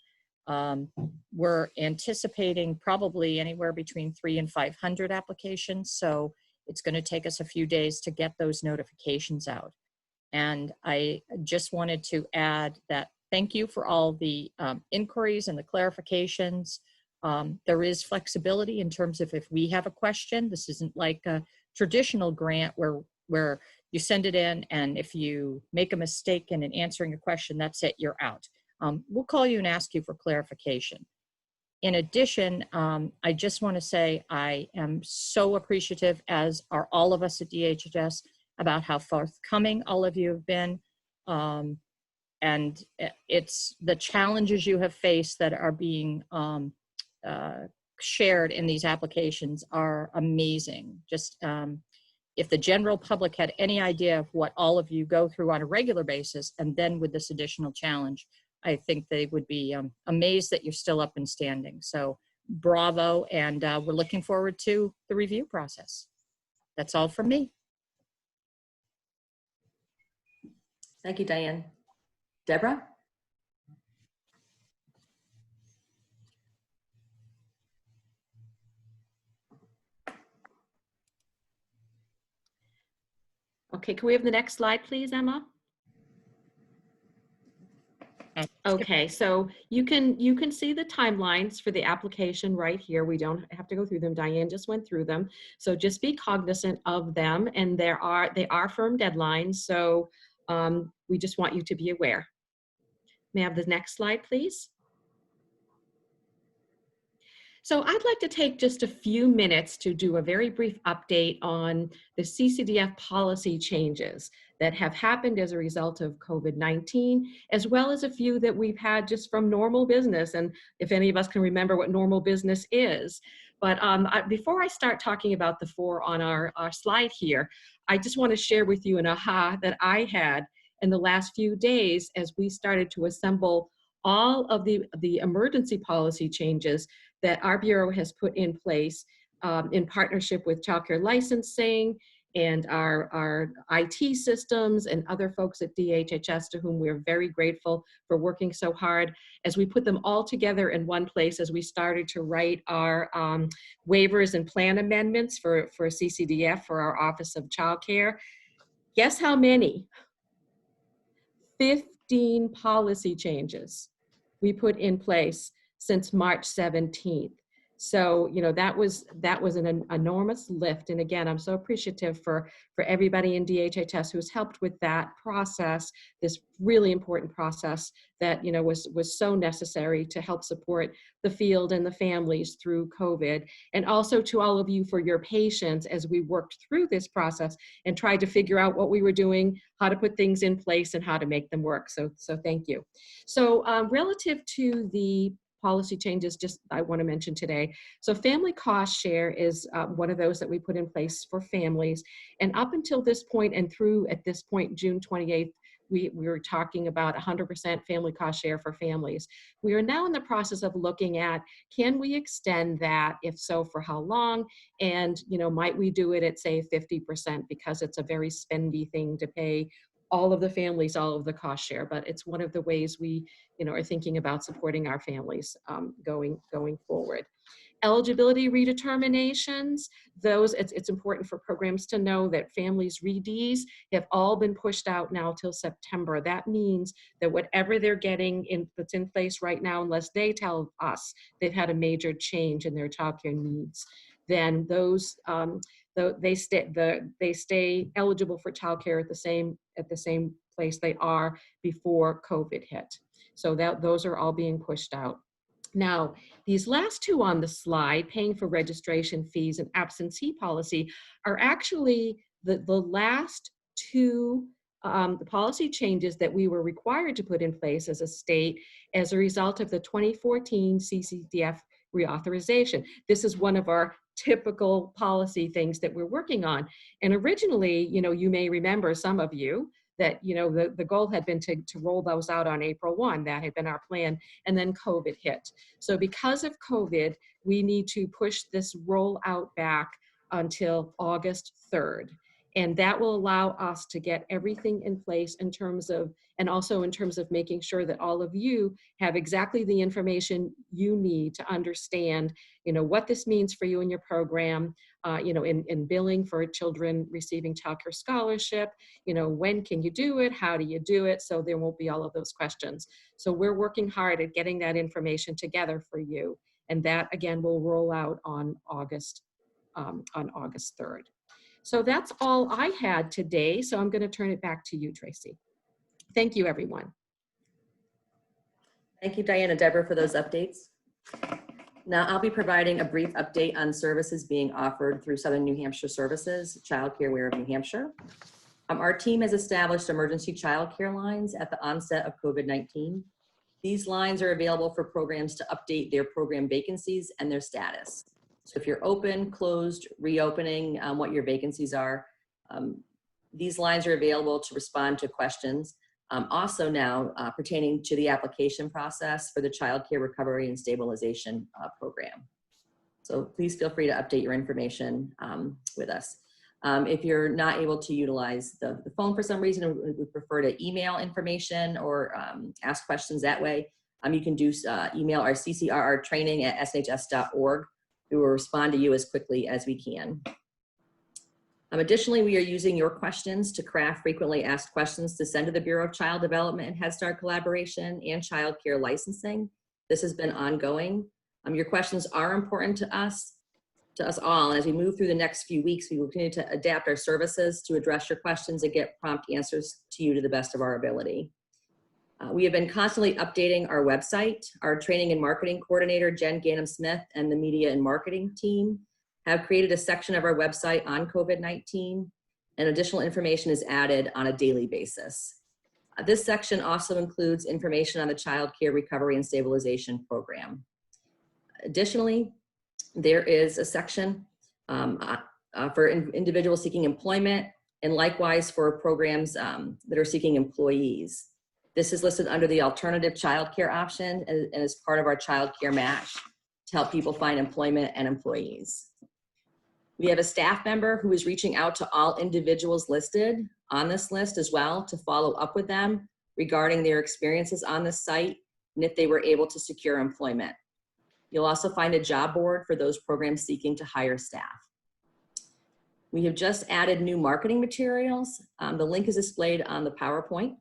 We're anticipating probably anywhere between 300 and 500 applications. So it's going to take us a few days to get those notifications out. And I just wanted to add that thank you for all the inquiries and the clarifications. There is flexibility in terms of if we have a question. This isn't like a traditional grant where you send it in, and if you make a mistake in answering a question, that's it, you're out. We'll call you and ask you for clarification. In addition, I just want to say I am so appreciative, as are all of us at DHHS, about how forthcoming all of you have been. And it's the challenges you have faced that are being shared in these applications are amazing. Just if the general public had any idea of what all of you go through on a regular basis, and then with this additional challenge, I think they would be amazed that you're still up and standing. So bravo, and we're looking forward to the review process. That's all from me. Thank you, Diane. Deborah? Okay, can we have the next slide, please, Emma? Okay, so you can see the timelines for the application right here. We don't have to go through them. Diane just went through them. So just be cognizant of them, and they are firm deadlines. So we just want you to be aware. May I have the next slide, please? So I'd like to take just a few minutes to do a very brief update on the CCDF policy changes that have happened as a result of COVID-19, as well as a few that we've had just from normal business, and if any of us can remember what normal business is. But before I start talking about the 4 on our slide here, I just want to share with you an aha that I had in the last few days as we started to assemble all of the emergency policy changes that our Bureau has put in place in partnership with Childcare Licensing and our IT systems and other folks at DHHS, to whom we're very grateful for working so hard. As we put them all together in one place, as we started to write our waivers and plan amendments for CCDF, for our Office of Childcare, guess how many? 15 policy changes we put in place since March 17th. So, you know, that was an enormous lift. And again, I'm so appreciative for everybody in DHHS who's helped with that process, this really important process that, you know, was so necessary to help support the field and the families through COVID. And also to all of you for your patience as we worked through this process and tried to figure out what we were doing, how to put things in place and how to make them work. So thank you. So relative to the policy changes, just I want to mention today. So family cost share is one of those that we put in place for families. And up until this point and through at this point, June 28th, we were talking about 100% family cost share for families. We are now in the process of looking at, can we extend that? If so, for how long? And, you know, might we do it at say 50% because it's a very spendy thing to pay all of the families, all of the cost share, but it's one of the ways we, you know, are thinking about supporting our families going forward. Eligibility redeterminations, those, it's important for programs to know that families REDs have all been pushed out now till September. That means that whatever they're getting that's in place right now, unless they tell us they've had a major change in their childcare needs, then those they stay eligible for childcare at the same place they are before COVID hit. So those are all being pushed out. Now, these last 2 on the slide, paying for registration fees and absentee policy, are actually the last 2 the policy changes that we were required to put in place as a state as a result of the 2014 CCDF reauthorization. This is one of our typical policy things that we're working on. And originally, you know, you may remember, some of you, that, you know, the goal had been to roll those out on April 1. That had been our plan. And then COVID hit. So because of COVID, we need to push this rollout back until August 3rd. And that will allow us to get everything in place in terms of, and also in terms of making sure that all of you have exactly the information you need to understand, you know, what this means for you and your program, you know, in billing for children receiving childcare scholarship, you know, when can you do it? How do you do it? So there won't be all of those questions. So we're working hard at getting that information together for you. And that, again, will roll out on August 3rd. So that's all I had today. So I'm going to turn it back to you, Tracy. Thank you, everyone. Thank you, Diane and Deborah, for those updates. Now I'll be providing a brief update on services being offered through Southern New Hampshire Services, Childcare Aware of New Hampshire. Our team has established emergency childcare lines at the onset of COVID-19. These lines are available for programs to update their program vacancies and their status. So if you're open, closed, reopening, what your vacancies are, these lines are available to respond to questions. Also now pertaining to the application process for the Childcare Recovery and Stabilization program. So please feel free to update your information with us. If you're not able to utilize the phone for some reason, we prefer to email information or ask questions that way. You can do email our CCRR training at shs.org. We will respond to you as quickly as we can. Additionally, we are using your questions to craft frequently asked questions to send to the Bureau of Child Development and Head Start Collaboration and Child Care Licensing. This has been ongoing. Your questions are important to us all. And as we move through the next few weeks, we will continue to adapt our services to address your questions and get prompt answers to you to the best of our ability. We have been constantly updating our website. Our training and marketing coordinator, Jen Ganem-Smith, and the media and marketing team have created a section of our website on COVID-19, and additional information is added on a daily basis. This section also includes information on the Child Care Recovery and Stabilization Program. Additionally, there is a section for individuals seeking employment, and likewise for programs that are seeking employees. This is listed under the alternative childcare option and is part of our childcare match to help people find employment and employees. We have a staff member who is reaching out to all individuals listed on this list as well to follow up with them regarding their experiences on this site and if they were able to secure employment. You'll also find a job board for those programs seeking to hire staff. We have just added new marketing materials. The link is displayed on the PowerPoint.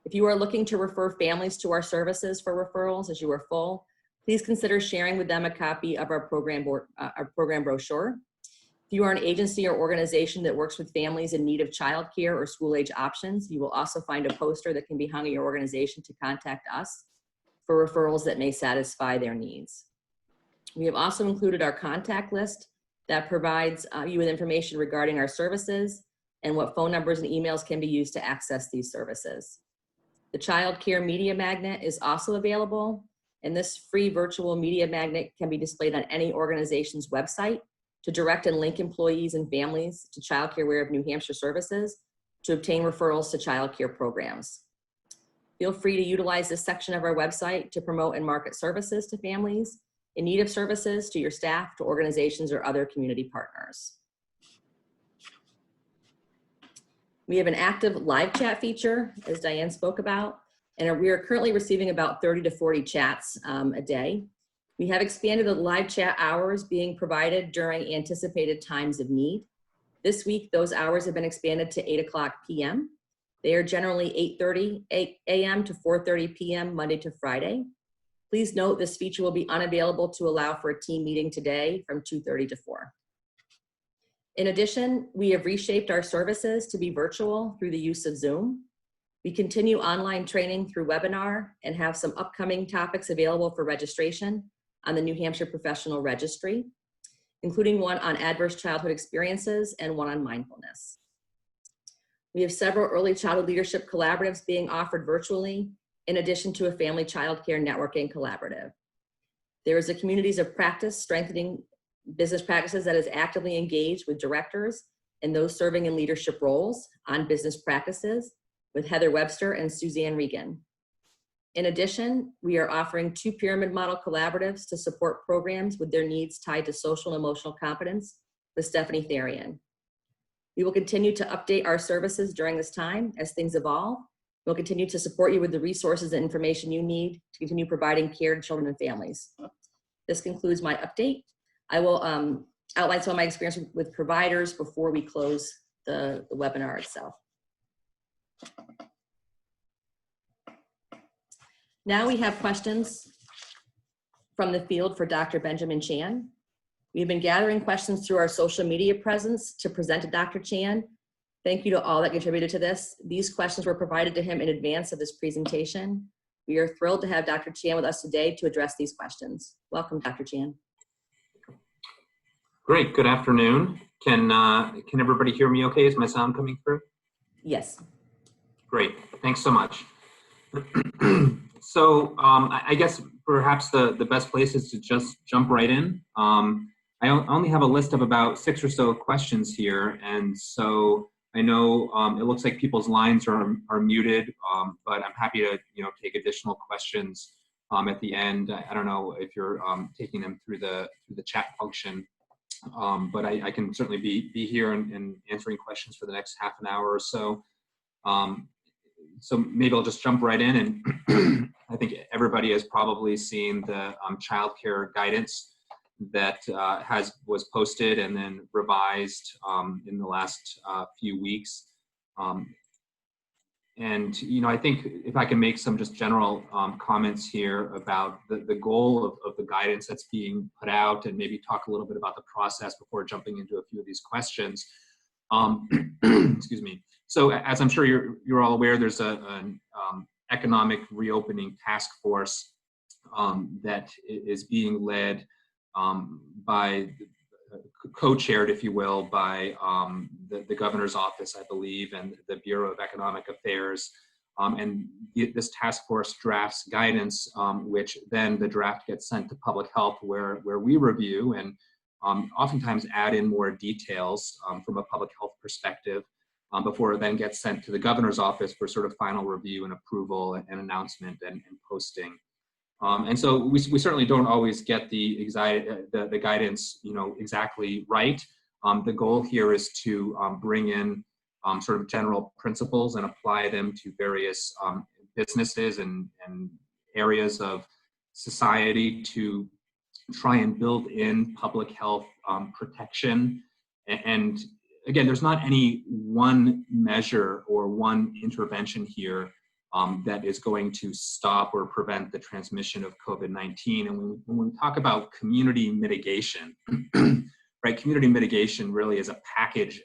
If you are looking to refer families to our services for referrals as you are full, please consider sharing with them a copy of our program brochure. If you are an agency or organization that works with families in need of childcare or school age options, you will also find a poster that can be hung at your organization to contact us for referrals that may satisfy their needs. We have also included our contact list that provides you with information regarding our services and what phone numbers and emails can be used to access these services. The Child Care Media Magnet is also available, and this free virtual media magnet can be displayed on any organization's website to direct and link employees and families to Child Care Aware of New Hampshire services to obtain referrals to child care programs. Feel free to utilize this section of our website to promote and market services to families in need of services, to your staff, to organizations or other community partners. We have an active live chat feature, as Diane spoke about, and we are currently receiving about 30 to 40 chats a day. We have expanded the live chat hours being provided during anticipated times of need. This week, those hours have been expanded to 8 o'clock p.m. They are generally 8:30 a.m. to 4:30 p.m. Monday to Friday. Please note this feature will be unavailable to allow for a team meeting today from 2:30 to 4. In addition, we have reshaped our services to be virtual through the use of Zoom. We continue online training through webinar and have some upcoming topics available for registration on the New Hampshire Professional Registry, including one on adverse childhood experiences and one on mindfulness. We have several early childhood leadership collaboratives being offered virtually, in addition to a family childcare networking collaborative. There is a Communities of Practice Strengthening Business Practices that is actively engaged with directors and those serving in leadership roles on business practices with Heather Webster and Suzanne Regan. In addition, we are offering 2 pyramid model collaboratives to support programs with their needs tied to social and emotional competence with Stephanie Therian. We will continue to update our services during this time as things evolve. We'll continue to support you with the resources and information you need to continue providing care to children and families. This concludes my update. I will outline some of my experience with providers before we close the webinar itself. Now we have questions from the field for Dr. Benjamin Chan. We've been gathering questions through our social media presence to present to Dr. Chan. Thank you to all that contributed to this. These questions were provided to him in advance of this presentation. We are thrilled to have Dr. Chan with us today to address these questions. Welcome, Dr. Chan. Great, good afternoon. Can everybody hear me okay? Is my sound coming through? Yes. Great, thanks so much. So I guess perhaps the best place is to just jump right in. I only have a list of about 6 or so questions here, and so I know it looks like people's lines are muted, but I'm happy to take additional questions at the end. I don't know if you're taking them through the chat function, but I can certainly be here and answering questions for the next half an hour or so. So maybe I'll just jump right in, and I think everybody has probably seen the childcare guidance that was posted and then revised in the last few weeks. And I think if I can make some just general comments here about the goal of the guidance that's being put out, and maybe talk a little bit about the process before jumping into a few of these questions. Excuse me. So as I'm sure you're all aware, there's an economic reopening task force that is being led by, co-chaired, if you will, by the governor's office, I believe, and the Bureau of Economic Affairs. And this task force drafts guidance, which then the draft gets sent to public health, where we review and oftentimes add in more details from a public health perspective before it then gets sent to the governor's office for sort of final review and approval and announcement and posting. And so we certainly don't always get the guidance, exactly right. The goal here is to bring in sort of general principles and apply them to various businesses and areas of society to try and build in public health protection. And again, there's not any one measure or one intervention here that is going to stop or prevent the transmission of COVID-19. And when we talk about community mitigation, right, community mitigation really is a package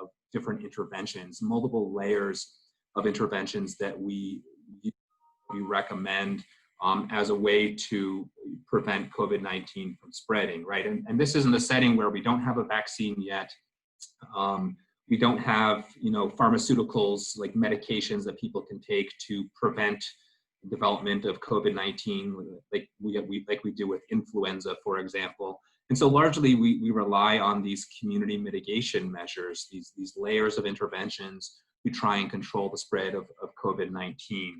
of different interventions, multiple layers of interventions that we recommend as a way to prevent COVID-19 from spreading, right? And this is in a setting where we don't have a vaccine yet. We don't have, pharmaceuticals like medications that people can take to prevent the development of COVID-19, like we do with influenza, for example. And so largely we rely on these community mitigation measures, these layers of interventions to try and control the spread of COVID-19.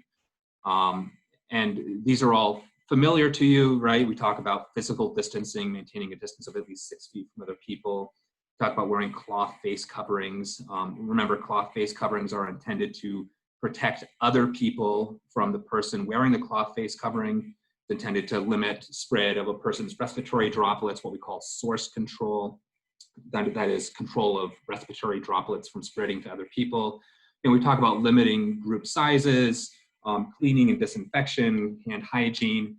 And these are all familiar to you, right? We talk about physical distancing, maintaining a distance of at least 6 feet from other people. Talk about wearing cloth face coverings. Remember, cloth face coverings are intended to protect other people from the person wearing the cloth face covering. It's intended to limit spread of a person's respiratory droplets, what we call source control. That is control of respiratory droplets from spreading to other people. And we talk about limiting group sizes, cleaning and disinfection, hand hygiene.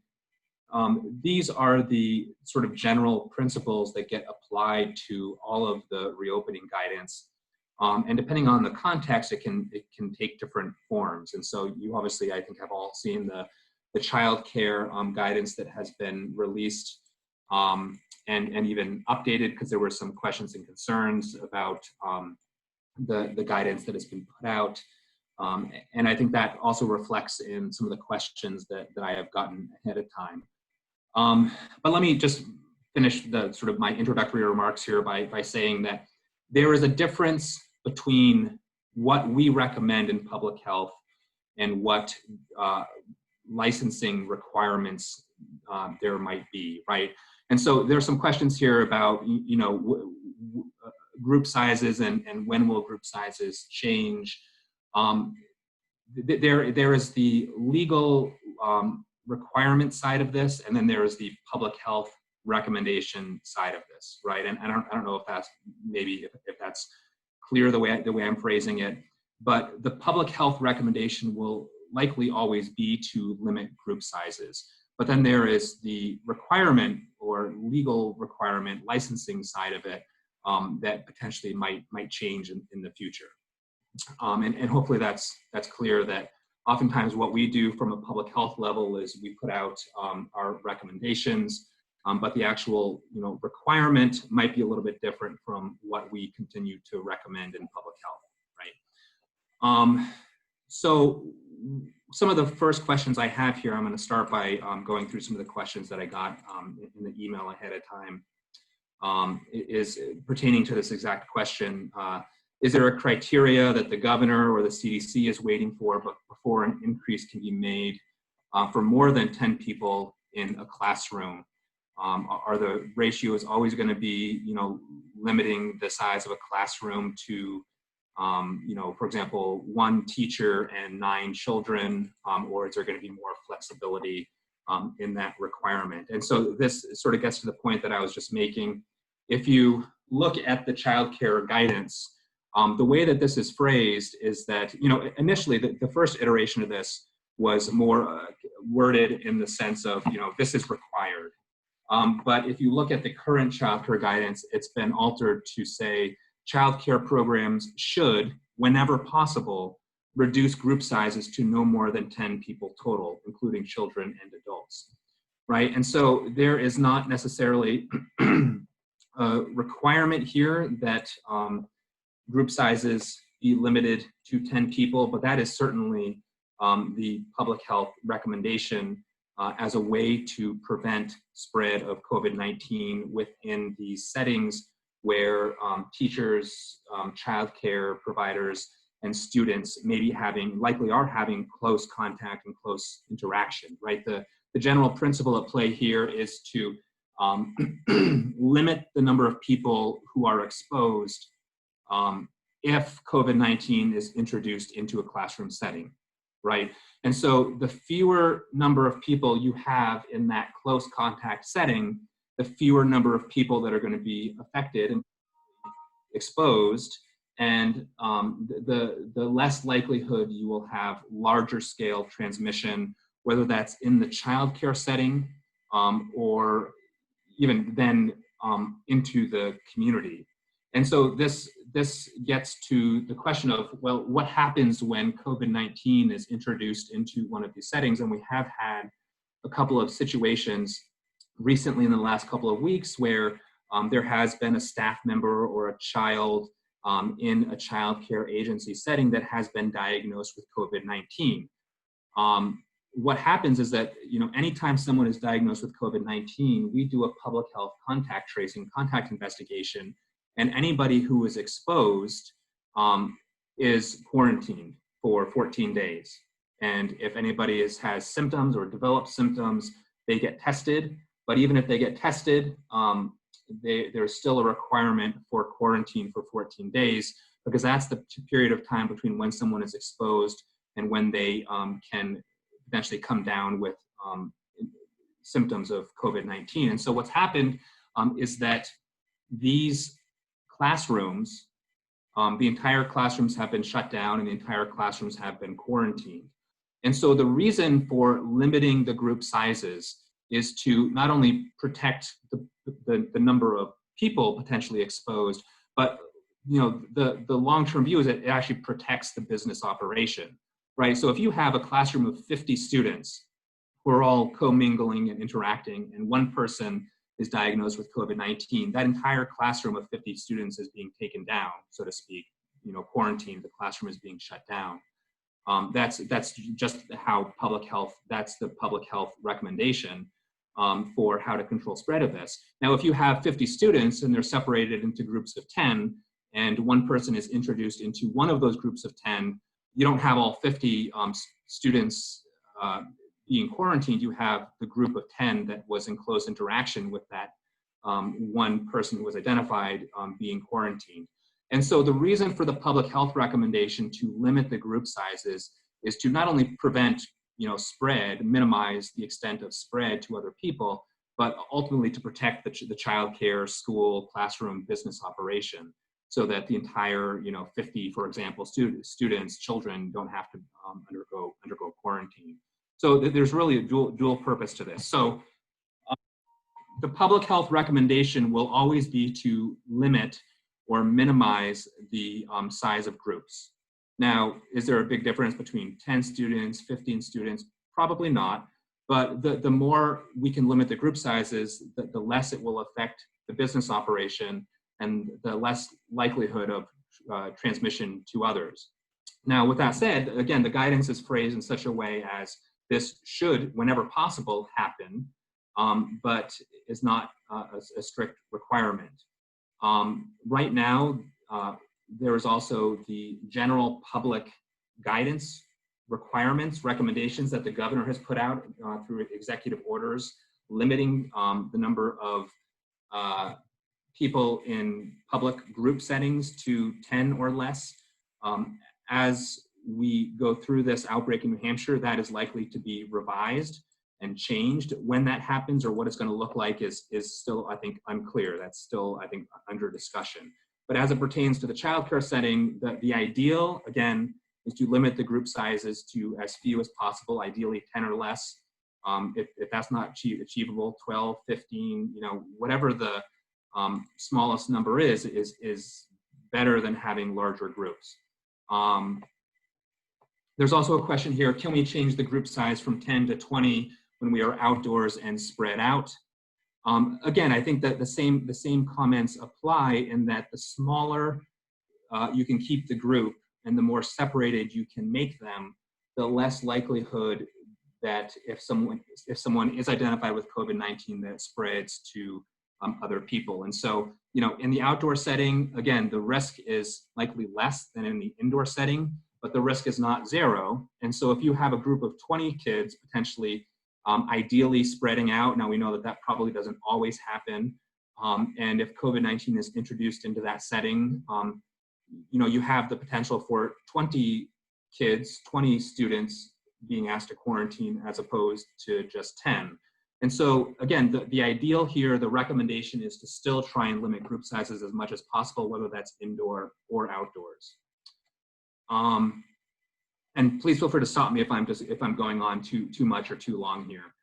These are the sort of general principles that get applied to all of the reopening guidance. And depending on the context, it can take different forms. And so you obviously, I think, have all seen the childcare guidance that has been released and even updated, because there were some questions and concerns about the guidance that has been put out. And I think that also reflects in some of the questions that I have gotten ahead of time. But let me just finish the sort of my introductory remarks here by saying that there is a difference between what we recommend in public health and what licensing requirements there might be, right? And so there's some questions here about, group sizes and when will group sizes change. There is the legal requirement side of this, and then there is the public health recommendation side of this, right? And I don't know if that's maybe if that's clear the way I'm phrasing it, but the public health recommendation will likely always be to limit group sizes. But then there is the requirement or legal requirement licensing side of it that potentially might change in the future. And hopefully that's clear that oftentimes what we do from a public health level is we put out our recommendations, but the actual requirement might be a little bit different from what we continue to recommend in public health, right? So some of the first questions I have here, I'm going to start by going through some of the questions that I got in the email ahead of time, is pertaining to this exact question. Is there a criteria that the governor or the CDC is waiting for before an increase can be made for more than 10 people in a classroom? Are the ratios always going to be, limiting the size of a classroom to, for example, 1 teacher and 9 children, or is there going to be more flexibility in that requirement? And so this sort of gets to the point that I was just making. If you look at the childcare guidance, the way that this is phrased is that, initially the first iteration of this was more worded in the sense of, this is required. But if you look at the current childcare guidance, it's been altered to say childcare programs should, whenever possible, reduce group sizes to no more than 10 people total, including children and adults, right? And so there is not necessarily a requirement here that group sizes be limited to 10 people, but that is certainly the public health recommendation as a way to prevent spread of COVID-19 within these settings where teachers, childcare providers, and students likely are having close contact and close interaction, right? The general principle at play here is to limit the number of people who are exposed if COVID-19 is introduced into a classroom setting, right? And so the fewer number of people you have in that close contact setting, the fewer number of people that are going to be affected and exposed, and the less likelihood you will have larger scale transmission, whether that's in the childcare setting or even then into the community. And so this gets to the question of, well, what happens when COVID-19 is introduced into one of these settings? And we have had a couple of situations recently in the last couple of weeks where there has been a staff member or a child in a child care agency setting that has been diagnosed with COVID-19. What happens is that, anytime someone is diagnosed with COVID-19, we do a public health contact tracing, contact investigation, and anybody who is exposed is quarantined for 14 days. And if anybody has symptoms or develops symptoms, they get tested. But even if they get tested, there's still a requirement for quarantine for 14 days, because that's the period of time between when someone is exposed and when they can potentially come down with symptoms of COVID-19. And so what's happened is that these classrooms, the entire classrooms have been shut down and the entire classrooms have been quarantined. And so the reason for limiting the group sizes is to not only protect the number of people potentially exposed, but the long-term view is that it actually protects the business operation, right? So if you have a classroom of 50 students who are all commingling and interacting, and one person is diagnosed with COVID-19, that entire classroom of 50 students is being taken down, so to speak, quarantined, the classroom is being shut down. That's just how that's the public health recommendation for how to control spread of this. Now, if you have 50 students and they're separated into groups of 10, and one person is introduced into one of those groups of 10, you don't have all 50 students being quarantined. You have the group of 10 that was in close interaction with that one person who was identified being quarantined. And so the reason for the public health recommendation to limit the group sizes is to not only prevent spread, minimize the extent of spread to other people, but ultimately to protect the child care, school, classroom, business operation, so that the entire 50, for example, students, children don't have to undergo quarantine. So there's really a dual purpose to this. So the public health recommendation will always be to limit or minimize the size of groups. Now, is there a big difference between 10 students, 15 students? Probably not, but the more we can limit the group sizes, the less it will affect the business operation and the less likelihood of transmission to others. Now, with that said, again, the guidance is phrased in such a way as this should, whenever possible, happen, but is not a strict requirement. Right now, there is also the general public guidance recommendations that the governor has put out through executive orders, limiting the number of people in public group settings to 10 or less. As we go through this outbreak in New Hampshire, that is likely to be revised and changed. When that happens or what it's going to look like is still, I think, unclear. That's still, I think, under discussion. But as it pertains to the childcare setting, the ideal, again, is to limit the group sizes to as few as possible, ideally 10 or less. If that's not achievable, 12, 15, whatever the smallest number is better than having larger groups. There's also a question here, can we change the group size from 10 to 20 when we are outdoors and spread out? Again, I think that the same comments apply in that the smaller you can keep the group and the more separated you can make them, the less likelihood that if someone is identified with COVID-19, that it spreads to other people. And so, you know, in the outdoor setting, again, the risk is likely less than in the indoor setting, but the risk is not zero. And so if you have a group of 20 kids potentially ideally spreading out, now we know that that probably doesn't always happen. And if COVID-19 is introduced into that setting, you know, you have the potential for 20 kids, 20 students being asked to quarantine as opposed to just 10. And so again, the ideal here, the recommendation is to still try and limit group sizes as much as possible, whether that's indoor or outdoors. And please feel free to stop me if I'm going on too much or too long here.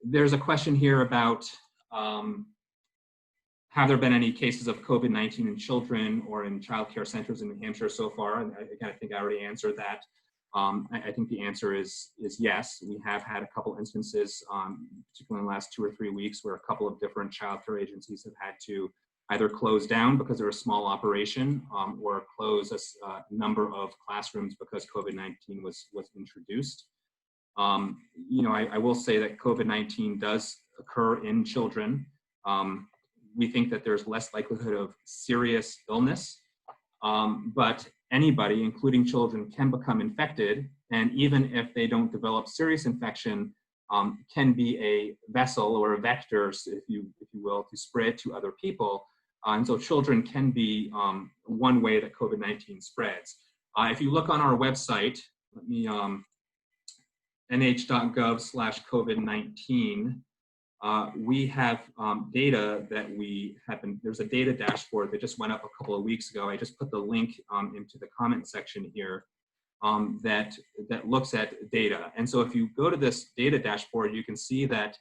There's a question here about have there been any cases of COVID-19 in children or in childcare centers in New Hampshire so far? And again, I think I already answered that. I think the answer is yes. We have had a couple instances, particularly in the last 2 or 3 weeks, where a couple of different childcare agencies have had to either close down because they're a small operation or close a number of classrooms because COVID-19 was introduced. You know, I will say that COVID-19 does occur in children. We think that there's less likelihood of serious illness, but anybody, including children, can become infected, and even if they don't develop serious infection, can be a vessel or a vector, if you will, to spread to other people. And so children can be one way that COVID-19 spreads. If you look on our website, let me nh.gov/COVID-19. We have data that there's a data dashboard that just went up a couple of weeks ago. I just put the link into the comment section here that looks at data. And so if you go to this data dashboard, you can see that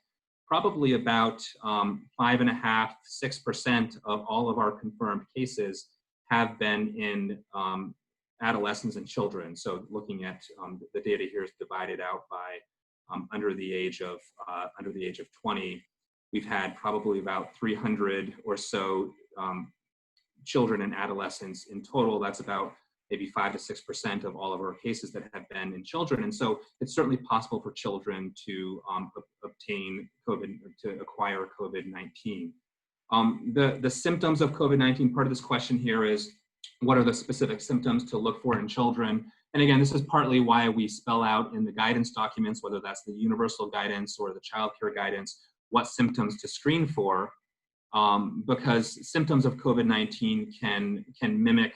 probably about 5.5% to 6% of all of our confirmed cases have been in adolescents and children. So looking at the data here is divided out by under the age of 20, we've had probably about 300 or so children and adolescents in total. That's about maybe 5 to 6% of all of our cases that have been in children. And so it's certainly possible for children to obtain COVID, to acquire COVID-19. The symptoms of COVID-19, part of this question here is, what are the specific symptoms to look for in children? And again, this is partly why we spell out in the guidance documents, whether that's the universal guidance or the childcare guidance, what symptoms to screen for, because symptoms of COVID-19 can mimic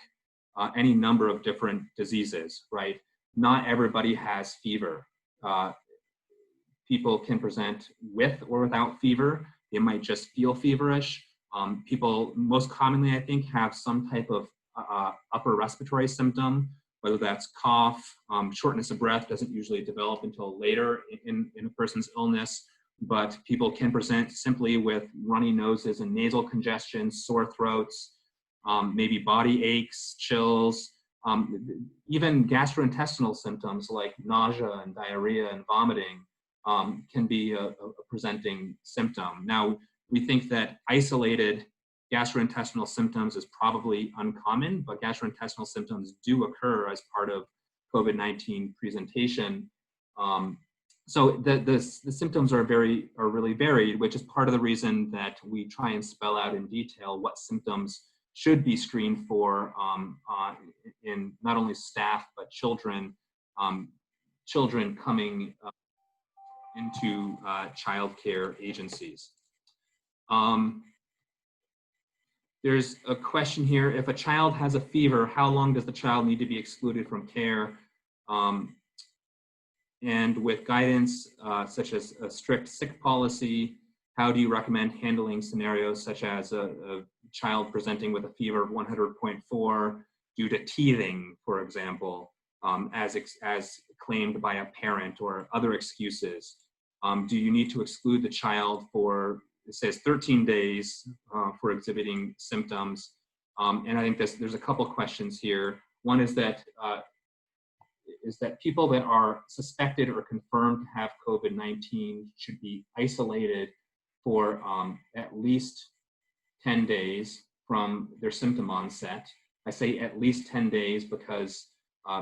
any number of different diseases, right? Not everybody has fever. People can present with or without fever. They might just feel feverish. People most commonly, I think, have some type of upper respiratory symptom, whether that's cough, shortness of breath doesn't usually develop until later in a person's illness, but people can present simply with runny noses and nasal congestion, sore throats, maybe body aches, chills, even gastrointestinal symptoms like nausea and diarrhea and vomiting can be a presenting symptom. Now, we think that isolated gastrointestinal symptoms is probably uncommon, but gastrointestinal symptoms do occur as part of COVID-19 presentation. So the symptoms are really varied, which is part of the reason that we try and spell out in detail what symptoms should be screened for in not only staff, but children coming into childcare agencies. There's a question here, if a child has a fever, how long does the child need to be excluded from care? And with guidance such as a strict sick policy, how do you recommend handling scenarios such as a child presenting with a fever of 100.4 due to teething, for example, as claimed by a parent, or other excuses? Do you need to exclude the child for, it says 13 days for exhibiting symptoms? And I think there's a couple questions here. One is that is that people that are suspected or confirmed to have COVID-19 should be isolated for at least 10 days from their symptom onset. I say at least 10 days because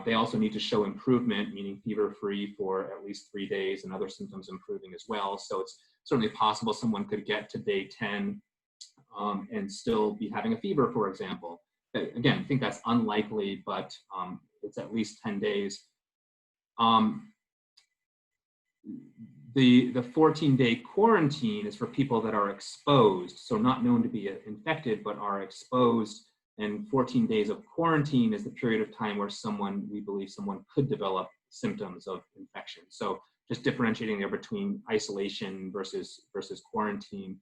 they also need to show improvement, meaning fever-free for at least 3 days and other symptoms improving as well. So it's certainly possible someone could get to day 10 and still be having a fever, for example. Again, I think that's unlikely, but it's at least 10 days. The 14-day quarantine is for people that are exposed, so not known to be infected, but are exposed. And 14 days of quarantine is the period of time where we believe someone could develop symptoms of infection. So just differentiating there between isolation versus quarantine.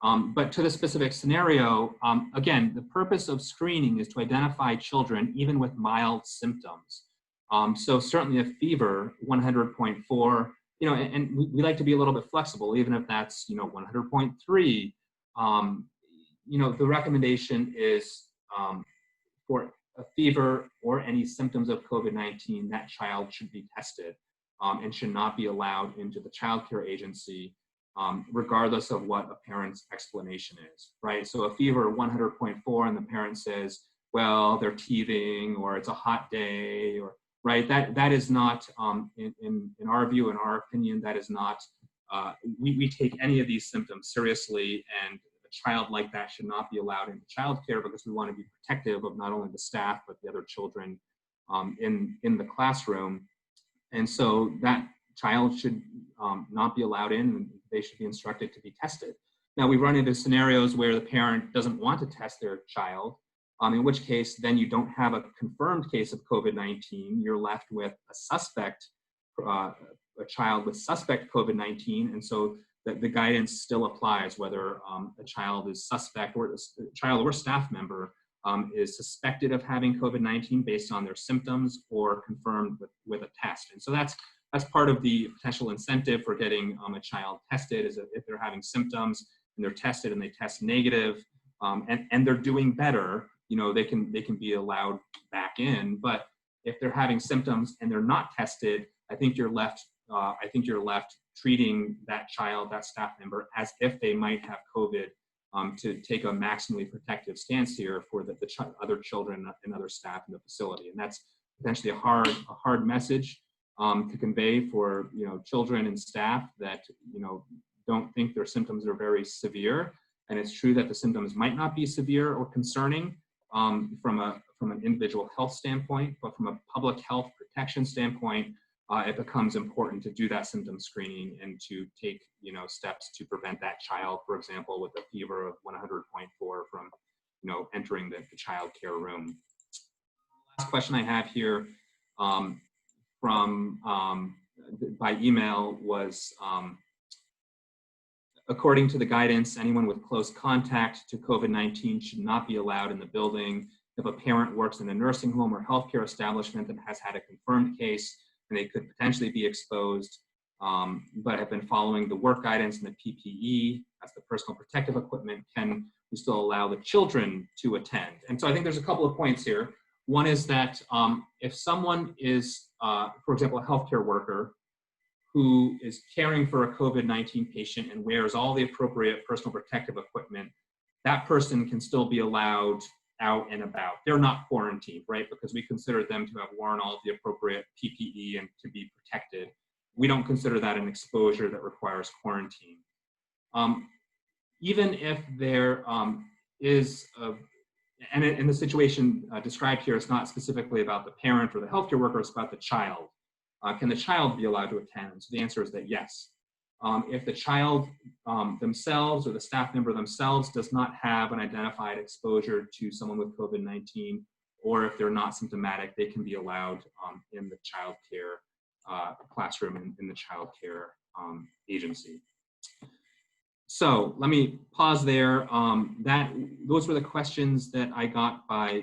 But to the specific scenario, again, the purpose of screening is to identify children even with mild symptoms. So certainly a fever, 100.4, and we like to be a little bit flexible, even if that's, 100.3. The recommendation is for a fever or any symptoms of COVID-19, that child should be tested and should not be allowed into the child care agency, regardless of what a parent's explanation is, right? So a fever of 100.4 and the parent says, well, they're teething or it's a hot day, or right? That is not, in our view, in our opinion, that is not, we take any of these symptoms seriously, and a child like that should not be allowed into childcare because we want to be protective of not only the staff, but the other children in the classroom. And so that child should not be allowed in, and they should be instructed to be tested. Now, we run into scenarios where the parent doesn't want to test their child, in which case then you don't have a confirmed case of COVID-19. You're left with a suspect, a child with suspect COVID-19, and so the guidance still applies whether a child is suspect or a child or staff member is suspected of having COVID-19 based on their symptoms or confirmed with a test. And so that's part of the potential incentive for getting a child tested, is if they're having symptoms and they're tested and they test negative and they're doing better, they can be allowed back in. But if they're having symptoms and they're not tested, I think you're left treating that child, that staff member, as if they might have COVID, to take a maximally protective stance here for the other children and other staff in the facility. And that's potentially a hard message to convey for children and staff that don't think their symptoms are very severe. And it's true that the symptoms might not be severe or concerning from an individual health standpoint, but from a public health protection standpoint, it becomes important to do that symptom screening and to take steps to prevent that child, for example, with a fever of 100.4 from entering the child care room. Last question I have here from by email was, according to the guidance, anyone with close contact to COVID-19 should not be allowed in the building. If a parent works in a nursing home or healthcare establishment that has had a confirmed case, and they could potentially be exposed, but have been following the work guidance and the PPE, that's the personal protective equipment, can we still allow the children to attend? And so I think there's a couple of points here. One is that if someone is, for example, a healthcare worker who is caring for a COVID-19 patient and wears all the appropriate personal protective equipment, that person can still be allowed out and about. They're not quarantined, right? Because we consider them to have worn all the appropriate PPE and to be protected. We don't consider that an exposure that requires quarantine. Even if there is, and in the situation described here, it's not specifically about the parent or the healthcare worker, it's about the child. Can the child be allowed to attend? So the answer is that yes. If the child themselves or the staff member themselves does not have an identified exposure to someone with COVID-19, or if they're not symptomatic, they can be allowed in the child care classroom in the child care agency. So let me pause there. Those were the questions that I got by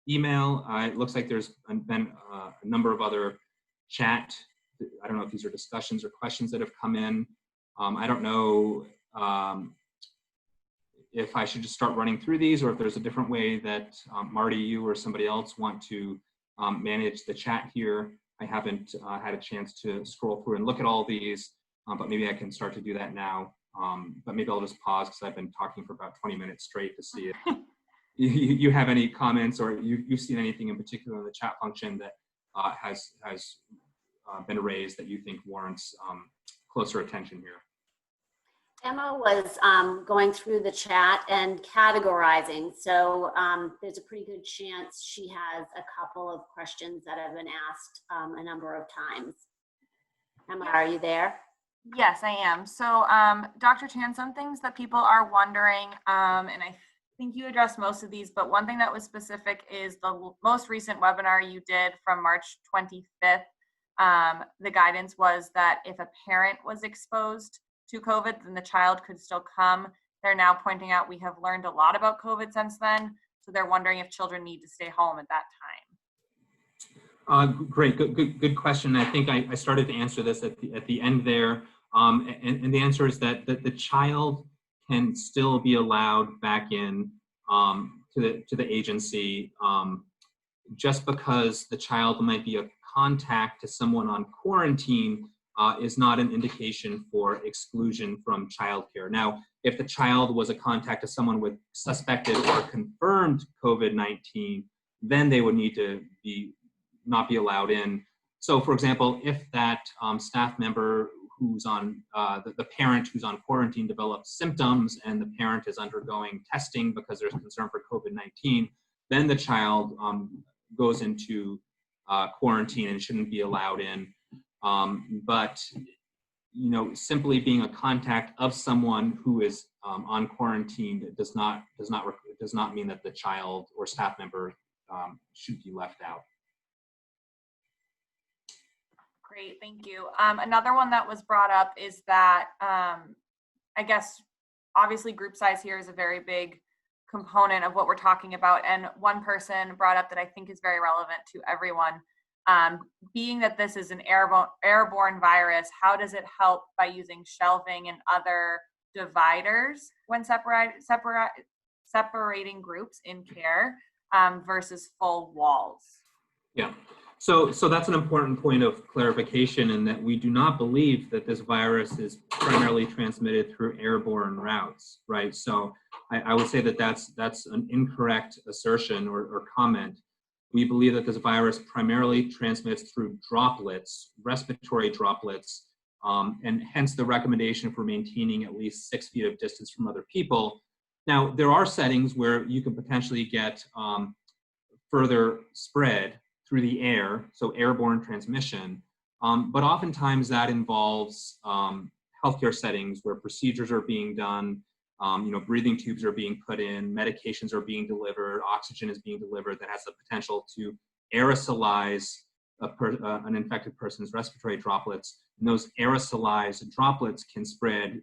email. It looks like there's been a number of other chat. I don't know if these are discussions or questions that have come in. I don't know if I should just start running through these, or if there's a different way that Marty, you or somebody else want to manage the chat here. I haven't had a chance to scroll through and look at all these, but maybe I can start to do that now. But maybe I'll just pause because I've been talking for about 20 minutes straight to see if you have any comments or you've seen anything in particular in the chat function that has been raised that you think warrants closer attention here. Emma was going through the chat and categorizing. So there's a pretty good chance she has a couple of questions that have been asked a number of times. Emma, are you there? Yes, I am. So Dr. Chan, some things that people are wondering, and I think you addressed most of these, but one thing that was specific is the most recent webinar you did from March 25th. The guidance was that if a parent was exposed to COVID, then the child could still come. They're now pointing out we have learned a lot about COVID since then, so they're wondering if children need to stay home at that time. Great, good question. I think I started to answer this at the end there, and the answer is that the child can still be allowed back in to the agency just because the child might be a contact to someone on quarantine is not an indication for exclusion from childcare. Now, if the child was a contact to someone with suspected or confirmed COVID-19, then they would need to not be allowed in. So, for example, if that staff member who's on, the parent who's on quarantine develops symptoms and the parent is undergoing testing because there's concern for COVID-19, then the child goes into quarantine and shouldn't be allowed in. But simply being a contact of someone who is on quarantine does not mean that the child or staff member should be left out. Great, thank you. Another one that was brought up is that I guess obviously group size here is a very big component of what we're talking about, and one person brought up that I think is very relevant to everyone. Being that this is an airborne virus, how does it help by using shelving and other dividers when separating groups in care versus full walls? Yeah, so that's an important point of clarification, in that we do not believe that this virus is primarily transmitted through airborne routes, right? So I would say that that's an incorrect assertion or comment. We believe that this virus primarily transmits through droplets, respiratory droplets, and hence the recommendation for maintaining at least 6 feet of distance from other people. Now, there are settings where you can potentially get further spread through the air, so airborne transmission, but oftentimes that involves healthcare settings where procedures are being done, breathing tubes are being put in, medications are being delivered, oxygen is being delivered that has the potential to aerosolize an infected person's respiratory droplets. And those aerosolized droplets can spread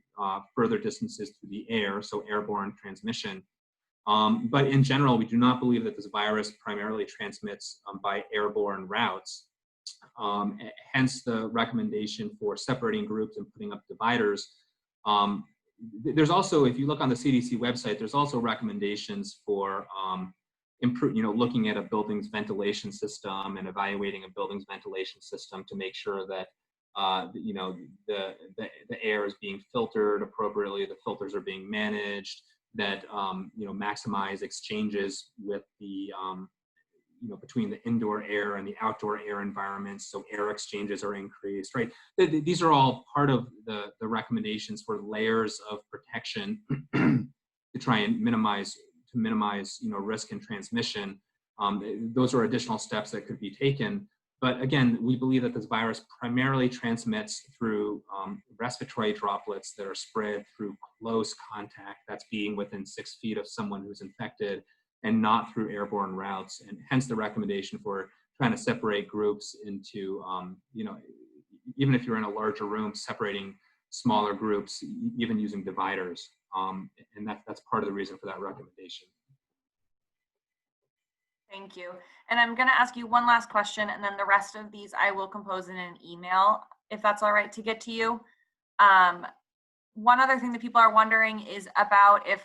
further distances through the air, so airborne transmission. But in general, we do not believe that this virus primarily transmits by airborne routes. Hence the recommendation for separating groups and putting up dividers. There's also, if you look on the CDC website, there's also recommendations for looking at a building's ventilation system and evaluating a building's ventilation system to make sure that the air is being filtered appropriately, the filters are being managed, that maximize exchanges with the between the indoor air and the outdoor air environments, so air exchanges are increased, right? These are all part of the recommendations for layers of protection to try and minimize risk and transmission. Those are additional steps that could be taken. But again, we believe that this virus primarily transmits through respiratory droplets that are spread through close contact, that's being within 6 feet of someone who's infected, and not through airborne routes. And hence the recommendation for trying to separate groups into, even if you're in a larger room, separating smaller groups, even using dividers. And that's part of the reason for that recommendation. Thank you. And I'm going to ask you one last question, and then the rest of these I will compose in an email, if that's all right to get to you. One other thing that people are wondering is about if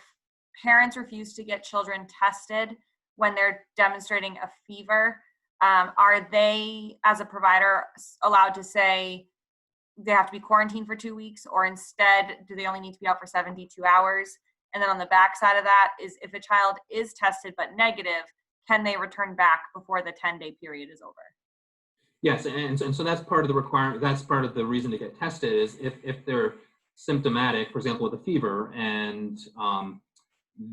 parents refuse to get children tested when they're demonstrating a fever. are they, as a provider, allowed to say they have to be quarantined for 2 weeks, or instead, do they only need to be out for 72 hours? And then on the back side of that is, if a child is tested but negative, can they return back before the 10-day period is over? Yes, and so that's part of the requirement. That's part of the reason to get tested is if they're symptomatic, for example, with a fever, and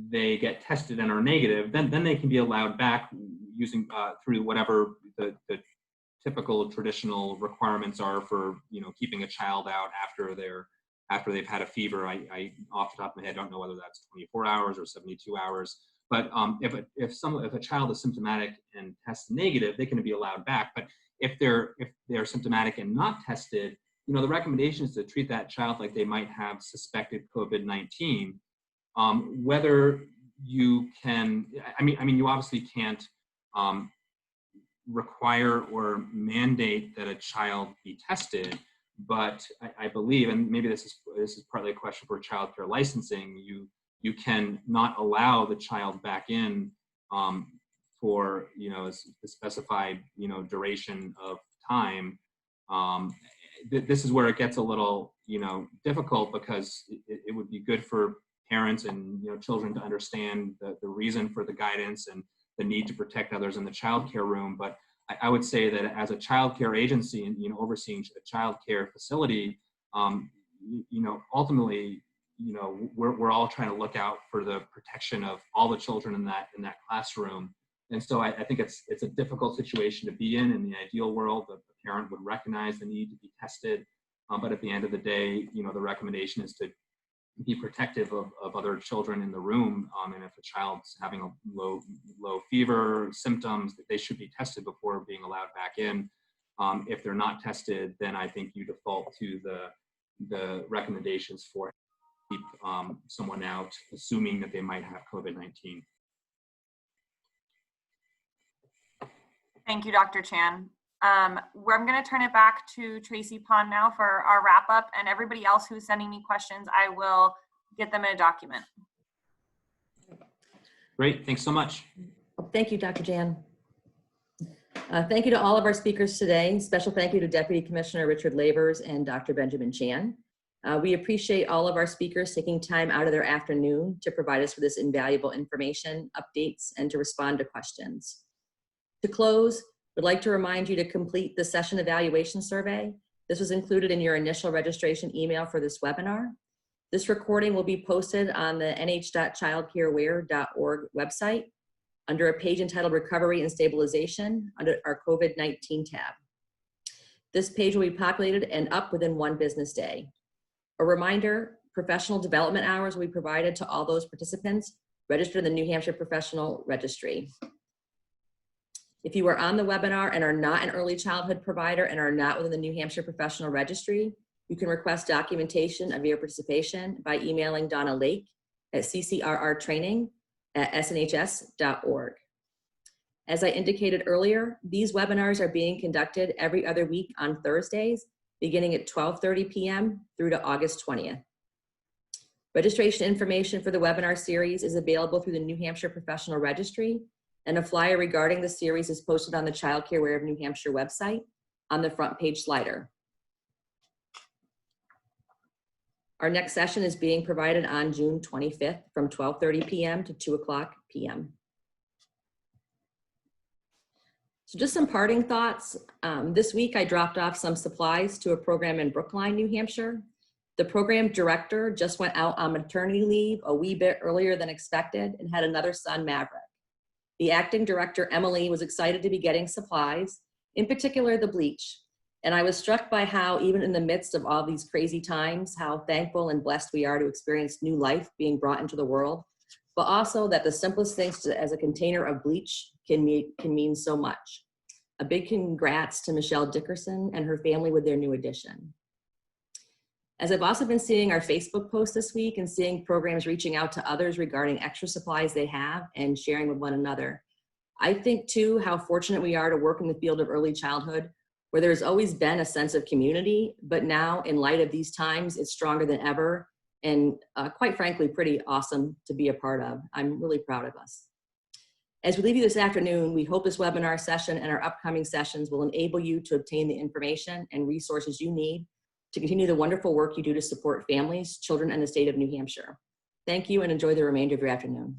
they get tested and are negative, then they can be allowed back using through whatever the typical traditional requirements are for keeping a child out after they've had a fever. I off the top of my head don't know whether that's 24 hours or 72 hours. But if a child is symptomatic and tests negative, they can be allowed back. But if they're symptomatic and not tested, the recommendation is to treat that child like they might have suspected COVID-19. Whether you can, you obviously can't require or mandate that a child be tested, but I believe, and maybe this is partly a question for childcare licensing, you can not allow the child back in for a specified duration of time. This is where it gets a little difficult, because it would be good for parents and children to understand the reason for the guidance and the need to protect others in the childcare room. But I would say that as a childcare agency and overseeing a childcare facility, ultimately we're all trying to look out for the protection of all the children in that classroom. And so I think it's a difficult situation to be in. In the ideal world, the parent would recognize the need to be tested, but at the end of the day, the recommendation is to be protective of other children in the room. And if a child's having a low fever symptoms, they should be tested before being allowed back in. If they're not tested, then I think you default to the recommendations for keep someone out, assuming that they might have COVID-19. Thank you, Dr. Chan. I'm going to turn it back to Tracy Pond now for our wrap up, and everybody else who's sending me questions, I will get them in a document. Great, thanks so much. Thank you, Dr. Jan. Thank you to all of our speakers today. Special thank you to Deputy Commissioner Richard Labers and Dr. Benjamin Chan. We appreciate all of our speakers taking time out of their afternoon to provide us with this invaluable information, updates, and to respond to questions. To close, we'd like to remind you to complete the session evaluation survey. This was included in your initial registration email for this webinar. This recording will be posted on the nh.childcareaware.org website under a page entitled Recovery and Stabilization under our COVID-19 tab. This page will be populated and up within 1 business day. A reminder, professional development hours will be provided to all those participants registered in the New Hampshire Professional Registry. If you are on the webinar and are not an early childhood provider and are not within the New Hampshire Professional Registry, you can request documentation of your participation by emailing Donna Lake at ccrrtraining@snhs.org. As I indicated earlier, these webinars are being conducted every other week on Thursdays, beginning at 12:30 p.m. through to August 20th. Registration information for the webinar series is available through the New Hampshire Professional Registry, and a flyer regarding the series is posted on the Childcare Aware of New Hampshire website on the front page slider. Our next session is being provided on June 25th from 12:30 p.m. to 2:00 p.m. So just some parting thoughts. This week I dropped off some supplies to a program in Brookline, New Hampshire. The program director just went out on maternity leave a wee bit earlier than expected and had another son, Maverick. The acting director, Emily, was excited to be getting supplies, in particular the bleach. And I was struck by how, even in the midst of all these crazy times, how thankful and blessed we are to experience new life being brought into the world, but also that the simplest things as a container of bleach can mean so much. A big congrats to Michelle Dickerson and her family with their new addition. As I've also been seeing our Facebook posts this week and seeing programs reaching out to others regarding extra supplies they have and sharing with one another, I think too how fortunate we are to work in the field of early childhood, where there's always been a sense of community, but now in light of these times, it's stronger than ever, and quite frankly, pretty awesome to be a part of. I'm really proud of us. As we leave you this afternoon, we hope this webinar session and our upcoming sessions will enable you to obtain the information and resources you need to continue the wonderful work you do to support families, children, and the state of New Hampshire. Thank you and enjoy the remainder of your afternoon.